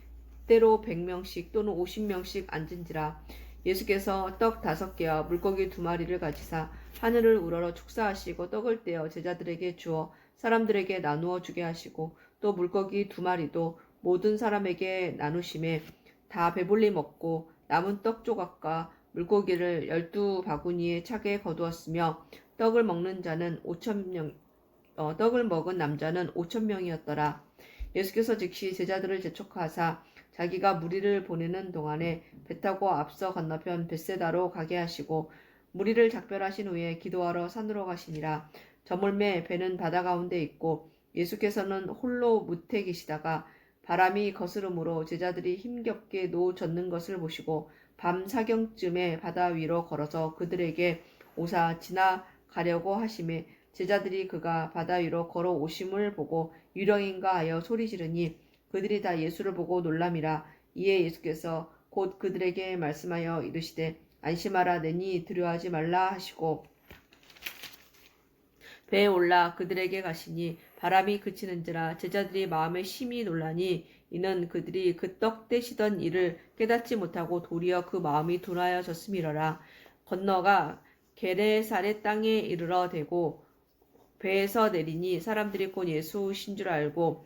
때로 100명씩 또는 50명씩 앉은지라. 예수께서 떡 5개와 물고기 2마리를 가지사 하늘을 우러러 축사하시고 떡을 떼어 제자들에게 주어 사람들에게 나누어 주게 하시고 또 물고기 2마리도 모든 사람에게 나누심에 다 배불리 먹고 남은 떡 조각과 물고기를 12바구니에 차게 거두었으며 떡을 먹은 남자는 5,000명이었더라. 예수께서 즉시 제자들을 재촉하사 자기가 무리를 보내는 동안에 배 타고 앞서 건너편 벳세다로 가게 하시고 무리를 작별하신 후에 기도하러 산으로 가시니라. 저물매 배는 바다 가운데 있고 예수께서는 홀로 무태 계시다가 바람이 거스름으로 제자들이 힘겹게 노 젓는 것을 보시고 밤 사경쯤에 바다 위로 걸어서 그들에게 오사 지나가려고 하심에 제자들이 그가 바다 위로 걸어 오심을 보고 유령인가 하여 소리 지르니 그들이 다 예수를 보고 놀람이라. 이에 예수께서 곧 그들에게 말씀하여 이르시되 안심하라 내니 두려워하지 말라 하시고 배에 올라 그들에게 가시니 바람이 그치는지라. 제자들이 마음에 심히 놀라니 이는 그들이 그 떡 떼시던 일을 깨닫지 못하고 도리어 그 마음이 둔하여졌음이러라. 건너가 게네사렛 땅에 이르러 대고 배에서 내리니 사람들이 곧 예수신 줄 알고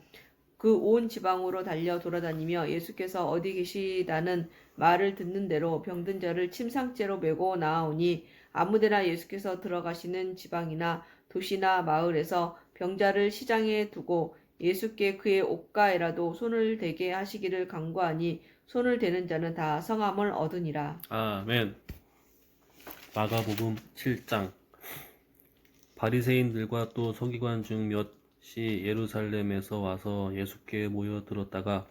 그 온 지방으로 달려 돌아다니며 예수께서 어디 계시다는 말을 듣는 대로 병든 자를 침상째로 메고 나아오니 아무데나 예수께서 들어가시는 지방이나 도시나 마을에서 병자를 시장에 두고 예수께 그의 옷가에라도 손을 대게 하시기를 간구하니 손을 대는 자는 다 성함을 얻으니라. 아멘. 마가복음 7장. 바리새인들과 또 서기관 중 몇이 예루살렘에서 와서 예수께 모여들었다가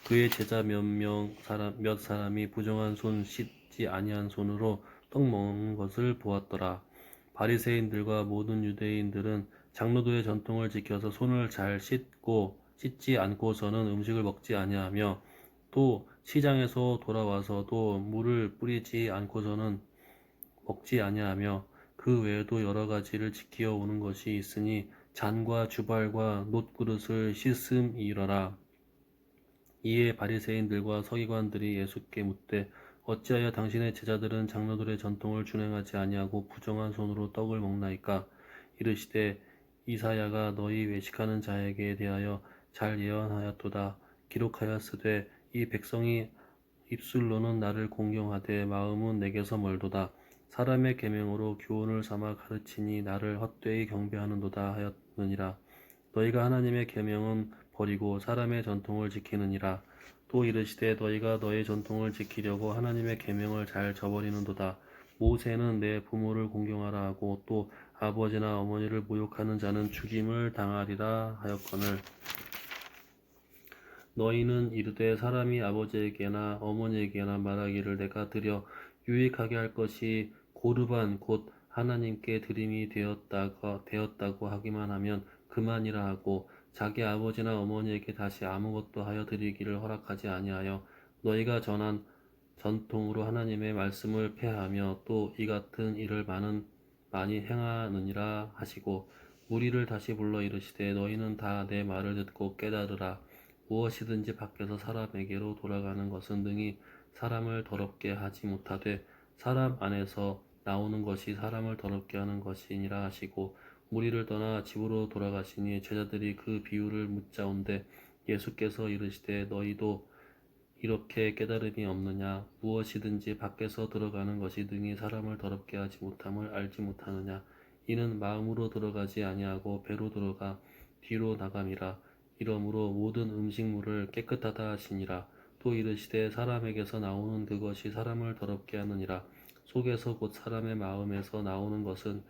그의 제자 몇 사람이 부정한 손 씻지 아니한 손으로 떡 먹는 것을 보았더라. 바리새인들과 모든 유대인들은 장로도의 전통을 지켜서 손을 잘 씻지 않고서는 음식을 먹지 아니하며 또 시장에서 돌아와서도 물을 뿌리지 않고서는 먹지 아니하며 그 외에도 여러 가지를 지키어 오는 것이 있으니 잔과 주발과 놋그릇을 씻음이러라. 이에 바리새인들과 서기관들이 예수께 묻되 어찌하여 당신의 제자들은 장로들의 전통을 준행하지 아니하고 부정한 손으로 떡을 먹나이까? 이르시되 이사야가 너희 외식하는 자에게 대하여 잘 예언하였도다. 기록하였으되 이 백성이 입술로는 나를 공경하되 마음은 내게서 멀도다. 사람의 계명으로 교훈을 삼아 가르치니 나를 헛되이 경배하는도다 하였느니라. 너희가 하나님의 계명은 버리고 사람의 전통을 지키느니라. 또 이르시되 너희가 너희 전통을 지키려고 하나님의 계명을 잘 저버리는도다. 모세는 내 부모를 공경하라 하고 또 아버지나 어머니를 모욕하는 자는 죽임을 당하리라 하였거늘 너희는 이르되 사람이 아버지에게나 어머니에게나 말하기를 내가 드려 유익하게 할 것이 고르반 곧 하나님께 드림이 되었다고 하기만 하면 그만이라 하고 자기 아버지나 어머니에게 다시 아무것도 하여 드리기를 허락하지 아니하여 너희가 전한 전통으로 하나님의 말씀을 폐하며 또 이 같은 일을 많이 행하느니라 하시고 무리를 다시 불러 이르시되 너희는 다 내 말을 듣고 깨달으라. 무엇이든지 밖에서 사람에게로 돌아가는 것은 능히 사람을 더럽게 하지 못하되 사람 안에서 나오는 것이 사람을 더럽게 하는 것이니라 하시고 무리를 떠나 집으로 돌아가시니 제자들이 그 비유를 묻자온데 예수께서 이르시되 너희도 이렇게 깨달음이 없느냐? 무엇이든지 밖에서 들어가는 것이 능히 사람을 더럽게 하지 못함을 알지 못하느냐? 이는 마음으로 들어가지 아니하고 배로 들어가 뒤로 나감이라. 이러므로 모든 음식물을 깨끗하다 하시니라. 또 이르시되 사람에게서 나오는 그것이 사람을 더럽게 하느니라. 속에서 곧 사람의 마음에서 나오는 것은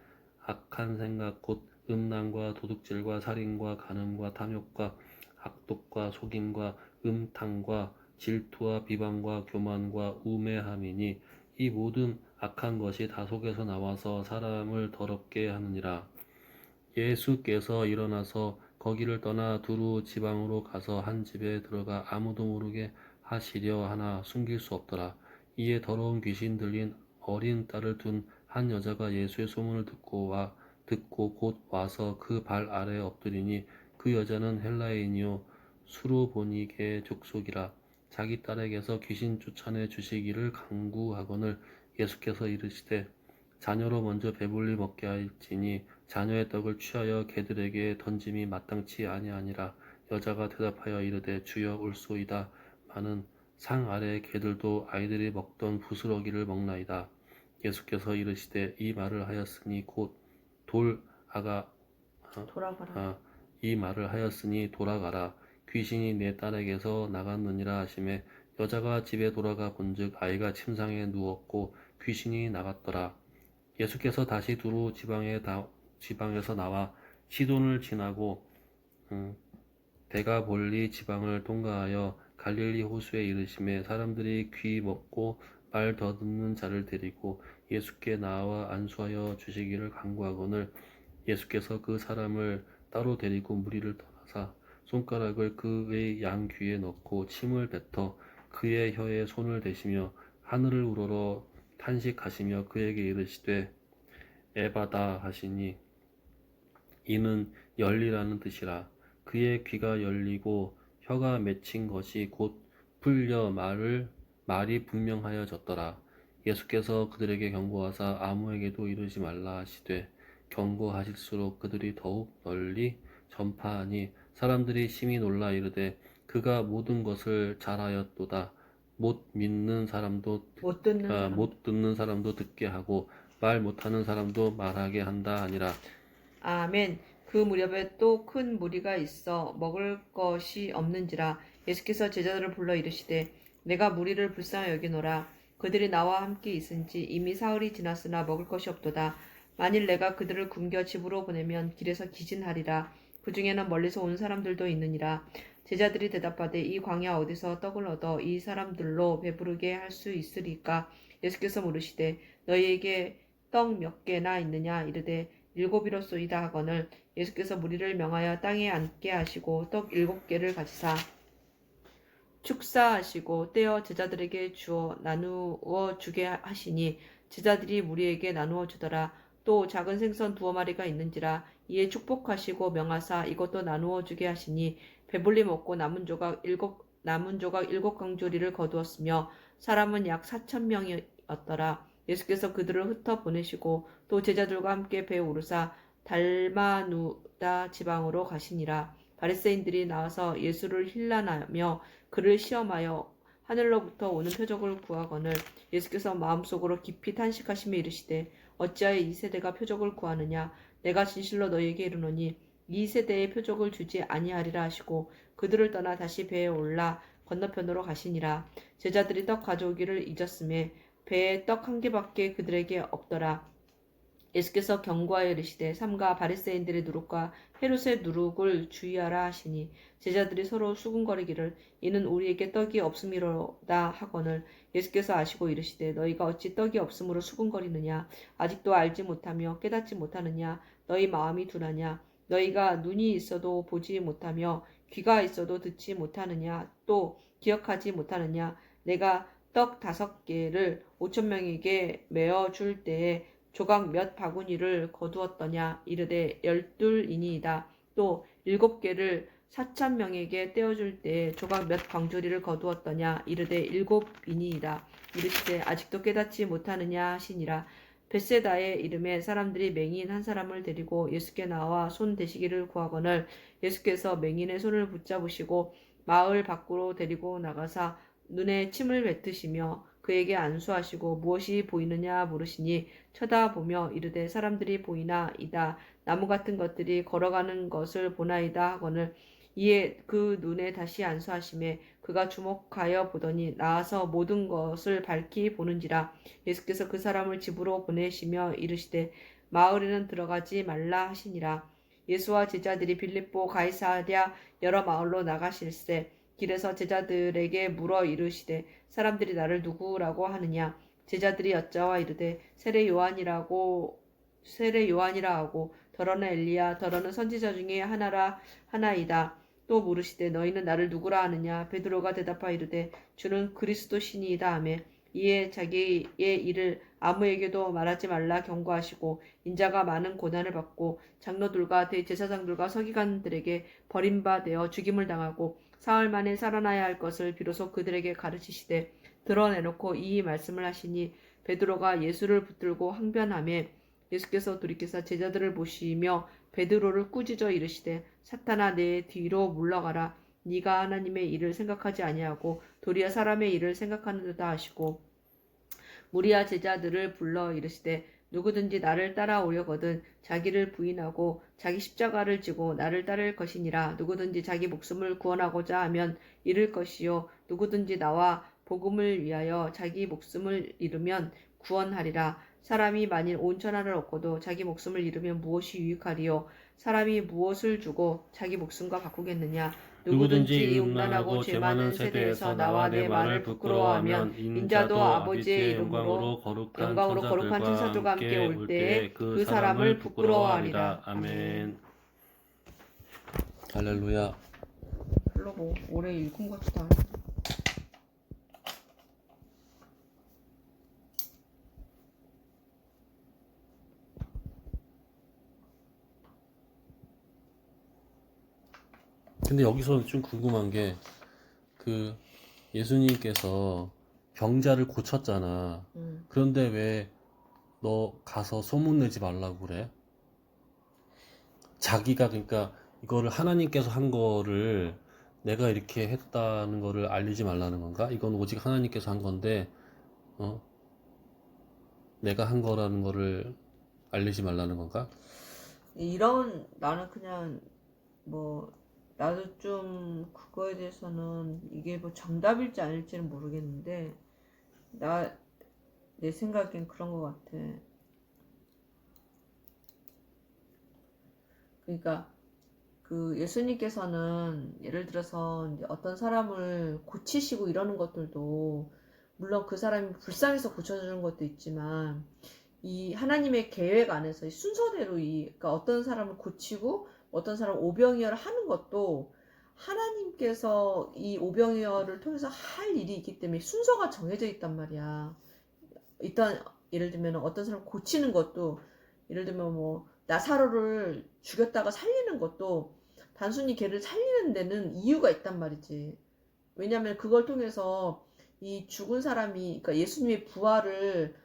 악한 생각 곧 음란과 도둑질과 살인과 간음과 탐욕과 악독과 속임과 음탕과 질투와 비방과 교만과 우매함이니 이 모든 악한 것이 다 속에서 나와서 사람을 더럽게 하느니라. 예수께서 일어나서 거기를 떠나 두루 지방으로 가서 한 집에 들어가 아무도 모르게 하시려 하나 숨길 수 없더라. 이에 더러운 귀신 들린 어린 딸을 둔 한 여자가 예수의 소문을 듣고 곧 와서 그 발 아래에 엎드리니 그 여자는 헬라인이요 수르보니게 족속이라. 자기 딸에게서 귀신 쫓아내 주시기를 간구하거늘 예수께서 이르시되 자녀로 먼저 배불리 먹게 할지니 자녀의 떡을 취하여 개들에게 던짐이 마땅치 아니하니라. 여자가 대답하여 이르되 주여 올소이다. 마는 상 아래의 개들도 아이들이 먹던 부스러기를 먹나이다. 예수께서 이르시되 이 말을 하였으니 돌아가라. 이 말을 하였으니 돌아가라. 귀신이 내 딸에게서 나갔느니라 하시매 여자가 집에 돌아가 본즉 아이가 침상에 누웠고 귀신이 나갔더라. 예수께서 다시 두루 지방에서 나와 시돈을 지나고 데가볼리 지방을 통과하여 갈릴리 호수에 이르심에 사람들이 귀 먹고 말 더듬는 자를 데리고 예수께 나와 안수하여 주시기를 간구하거늘 예수께서 그 사람을 따로 데리고 무리를 떠나사 손가락을 그의 양 귀에 넣고 침을 뱉어 그의 혀에 손을 대시며 하늘을 우러러 탄식하시며 그에게 이르시되 에바다 하시니 이는 열리라는 뜻이라. 그의 귀가 열리고 혀가 맺힌 것이 곧 풀려 말이 분명하여졌더라. 예수께서 그들에게 경고하사 아무에게도 이르지 말라 하시되 경고하실수록 그들이 더욱 널리 전파하니 사람들이 심히 놀라 이르되 그가 모든 것을 잘하였도다. 못 듣는 사람도 듣게 하고 말 못하는 사람도 말하게 한다 하니라. 아멘. 그 무렵에 또 큰 무리가 있어 먹을 것이 없는지라 예수께서 제자들을 불러 이르시되 내가 무리를 불쌍히 여기노라. 그들이 나와 함께 있은지 이미 사흘이 지났으나 먹을 것이 없도다. 만일 내가 그들을 굶겨 집으로 보내면 길에서 기진하리라. 그 중에는 멀리서 온 사람들도 있느니라. 제자들이 대답하되 이 광야 어디서 떡을 얻어 이 사람들로 배부르게 할 수 있으리까? 예수께서 물으시되 너희에게 떡 몇 개나 있느냐? 이르되 일곱이로소이다 하거늘 예수께서 무리를 명하여 땅에 앉게 하시고 떡 7개를 가지사 축사하시고 떼어 제자들에게 주어 나누어 주게 하시니 제자들이 무리에게 나누어 주더라. 또 작은 생선 2마리가 있는지라 이에 축복하시고 명하사 이것도 나누어 주게 하시니 배불리 먹고 남은 조각 7강조리를 거두었으며 사람은 약 4,000명이었더라. 예수께서 그들을 흩어 보내시고 또 제자들과 함께 배에 오르사 달마누다 지방으로 가시니라. 바리새인들이 나와서 예수를 힐난하며 그를 시험하여 하늘로부터 오는 표적을 구하거늘 예수께서 마음속으로 깊이 탄식하시며 이르시되 어찌하여 이 세대가 표적을 구하느냐? 내가 진실로 너희에게 이르노니 이 세대에 표적을 주지 아니하리라 하시고 그들을 떠나 다시 배에 올라 건너편으로 가시니라. 제자들이 떡 가져오기를 잊었음에 배에 떡 1개밖에 그들에게 없더라. 예수께서 경고하여 이르시되 삼가 바리새인들의 누룩과 헤롯의 누룩을 주의하라 하시니 제자들이 서로 수군거리기를 이는 우리에게 떡이 없음이로다 하거늘 예수께서 아시고 이르시되 너희가 어찌 떡이 없음으로 수군거리느냐 아직도 알지 못하며 깨닫지 못하느냐 너희 마음이 둔하냐 너희가 눈이 있어도 보지 못하며 귀가 있어도 듣지 못하느냐 또 기억하지 못하느냐 내가 떡 5개를 5,000명에게 메어 줄 때에 조각 몇 바구니를 거두었더냐 이르되 12이니이다. 또 7개를 4,000명에게 떼어줄 때에 조각 몇 광조리를 거두었더냐 이르되 7이니이다. 이르시되 아직도 깨닫지 못하느냐 하시니라. 벳세다의 이름에 사람들이 맹인 한 사람을 데리고 예수께 나와 손 대시기를 구하거늘 예수께서 맹인의 손을 붙잡으시고 마을 밖으로 데리고 나가사 눈에 침을 뱉으시며 그에게 안수하시고 무엇이 보이느냐 물으시니 쳐다보며 이르되 사람들이 보이나이다. 나무 같은 것들이 걸어가는 것을 보나이다 하거늘 이에 그 눈에 다시 안수하심에 그가 주목하여 보더니 나아서 모든 것을 밝히 보는지라. 예수께서 그 사람을 집으로 보내시며 이르시되 마을에는 들어가지 말라 하시니라. 예수와 제자들이 빌립보 가이사랴 여러 마을로 나가실세 길에서 제자들에게 물어 이르시되 사람들이 나를 누구라고 하느냐? 제자들이 여짜와 이르되 세례 요한이라 하고 더러는 엘리야 더러는 선지자 중에 하나이다. 또 물으시되 너희는 나를 누구라 하느냐? 베드로가 대답하여 이르되 주는 그리스도시니이다 하매 이에 자기의 일을 아무에게도 말하지 말라 경고하시고 인자가 많은 고난을 받고 장로들과 대제사장들과 서기관들에게 버림받아 죽임을 당하고 사흘 만에 살아나야 할 것을 비로소 그들에게 가르치시되 드러내놓고 이 말씀을 하시니 베드로가 예수를 붙들고 항변하매 예수께서 돌이키사 제자들을 보시며 베드로를 꾸짖어 이르시되 사탄아 내 뒤로 물러가라 네가 하나님의 일을 생각하지 아니하고 도리어 사람의 일을 생각하는도다 하시고 무리와 제자들을 불러 이르시되 누구든지 나를 따라오려거든 자기를 부인하고 자기 십자가를 지고 나를 따를 것이니라. 누구든지 자기 목숨을 구원하고자 하면 잃을 것이요 누구든지 나와 복음을 위하여 자기 목숨을 잃으면 구원하리라. 사람이 만일 온 천하를 얻고도 자기 목숨을 잃으면 무엇이 유익하리요? 사람이 무엇을 주고 자기 목숨과 바꾸겠느냐? 누구든지 이 음란하고 죄 많은 세대에서 나와 내 말을 부끄러워하면 인자도 아버지의 이름으로 영광으로 거룩한 천사들과 함께 올 때에 그 사람을 부끄러워하리라. 아멘. 할렐루야. 별로 뭐 오래 읽은 것 같지도 않아. 근데 여기서 좀 궁금한 게 그 예수님께서 병자를 고쳤잖아. 그런데 왜 너 가서 소문내지 말라고 그래? 자기가 그러니까 이거를 하나님께서 한 거를 내가 이렇게 했다는 거를 알리지 말라는 건가? 이건 오직 하나님께서 한 건데 어? 내가 한 거라는 거를 알리지 말라는 건가? 이런 나는 그냥 뭐 나도 좀 그거에 대해서는 이게 뭐 정답일지 아닐지는 모르겠는데 내 생각엔 그런 것 같아. 그러니까 그 예수님께서는 예를 들어서 이제 어떤 사람을 고치시고 이러는 것들도 물론 그 사람이 불쌍해서 고쳐주는 것도 있지만 이 하나님의 계획 안에서 이 순서대로 그러니까 어떤 사람을 고치고 어떤 사람 오병이어를 하는 것도 하나님께서 이 오병이어를 통해서 할 일이 있기 때문에 순서가 정해져 있단 말이야. 일단 예를 들면 어떤 사람 고치는 것도 예를 들면 뭐 나사로를 죽였다가 살리는 것도 단순히 걔를 살리는 데는 이유가 있단 말이지. 왜냐면 그걸 통해서 이 죽은 사람이 그러니까 예수님의 부활을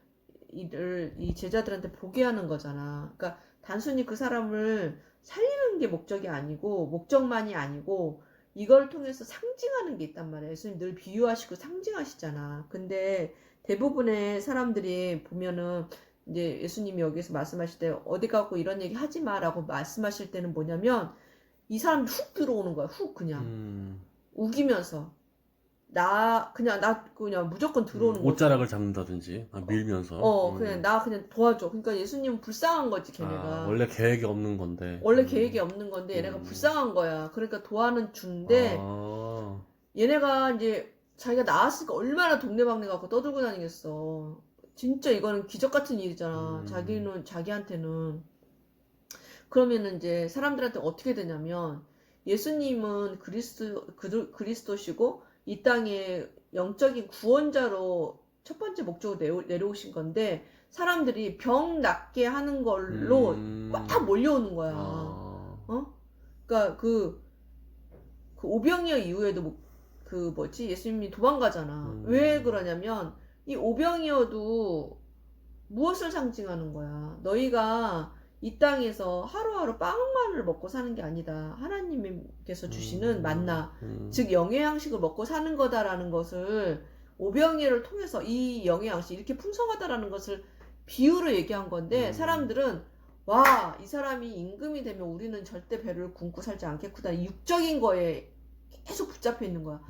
이 제자들한테 보게 하는 거잖아. 그러니까 단순히 그 사람을 살리는 게 목적이 아니고 목적만이 아니고 이걸 통해서 상징하는 게 있단 말이야. 예수님 늘 비유하시고 상징하시잖아. 근데 대부분의 사람들이 보면은 이제 예수님이 여기서 말씀하실 때 어디 가고 이런 얘기 하지 마라고 말씀하실 때는 뭐냐면 이 사람이 훅 들어오는 거야. 훅 그냥 우기면서 나 그냥 무조건 들어오는 거지. 옷자락을 잡는다든지 밀면서. 그냥 나 그냥 도와줘. 그러니까 예수님은 불쌍한 거지, 걔네가. 원래 계획이 없는 건데. 원래 계획이 없는 건데 얘네가 불쌍한 거야. 그러니까 도와는 준데 얘네가 이제 자기가 나왔으니까 얼마나 동네방네 갖고 떠들고 다니겠어. 진짜 이거는 기적 같은 일이잖아. 자기한테는. 그러면은 이제 사람들한테 어떻게 되냐면 예수님은 그리스도시고 이 땅에 영적인 구원자로 첫 번째 목적으로 내려오신 건데 사람들이 병 낫게 하는 걸로 막 몰려오는 거야. 그러니까 그 오병이어 이후에도 예수님이 도망가잖아. 왜 그러냐면 이 오병이어도 무엇을 상징하는 거야? 너희가 이 땅에서 하루하루 빵만을 먹고 사는 게 아니다. 하나님께서 주시는 만나, 즉 영의 양식을 먹고 사는 거다라는 것을 오병이어를 통해서 이 영의 양식 이렇게 풍성하다라는 것을 비유로 얘기한 건데 사람들은 와, 이 사람이 임금이 되면 우리는 절대 배를 굶고 살지 않겠구나. 육적인 거에 계속 붙잡혀 있는 거야.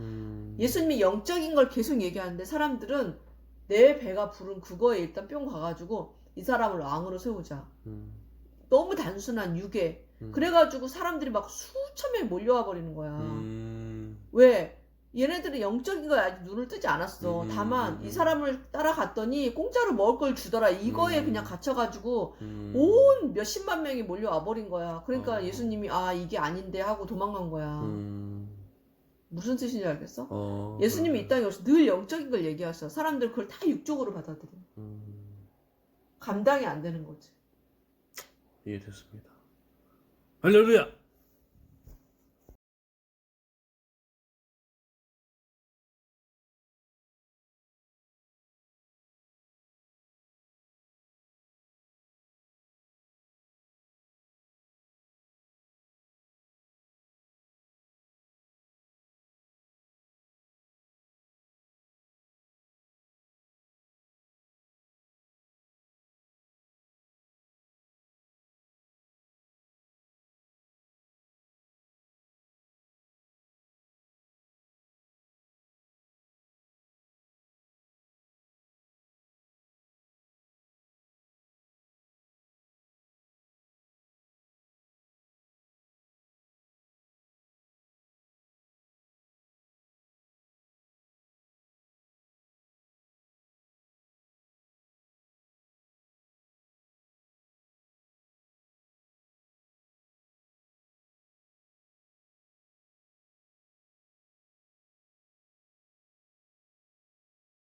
예수님이 영적인 걸 계속 얘기하는데 사람들은 내 배가 부른 그거에 일단 뿅 가가지고 이 사람을 왕으로 세우자. 너무 단순한 유괴. 그래가지고 사람들이 막 수천 명이 몰려와 버리는 거야. 왜? 얘네들은 영적인 거에 아직 눈을 뜨지 않았어. 다만 이 사람을 따라갔더니 공짜로 먹을 걸 주더라. 이거에 그냥 갇혀가지고 온 몇십만 명이 몰려와 버린 거야. 그러니까 예수님이 이게 아닌데 하고 도망간 거야. 무슨 뜻인지 알겠어? 예수님이 이 땅에 오셔서 늘 영적인 걸 얘기하셔. 사람들 그걸 다 육적으로 받아들여. 감당이 안 되는 거지. 이해됐습니다. 할렐루야!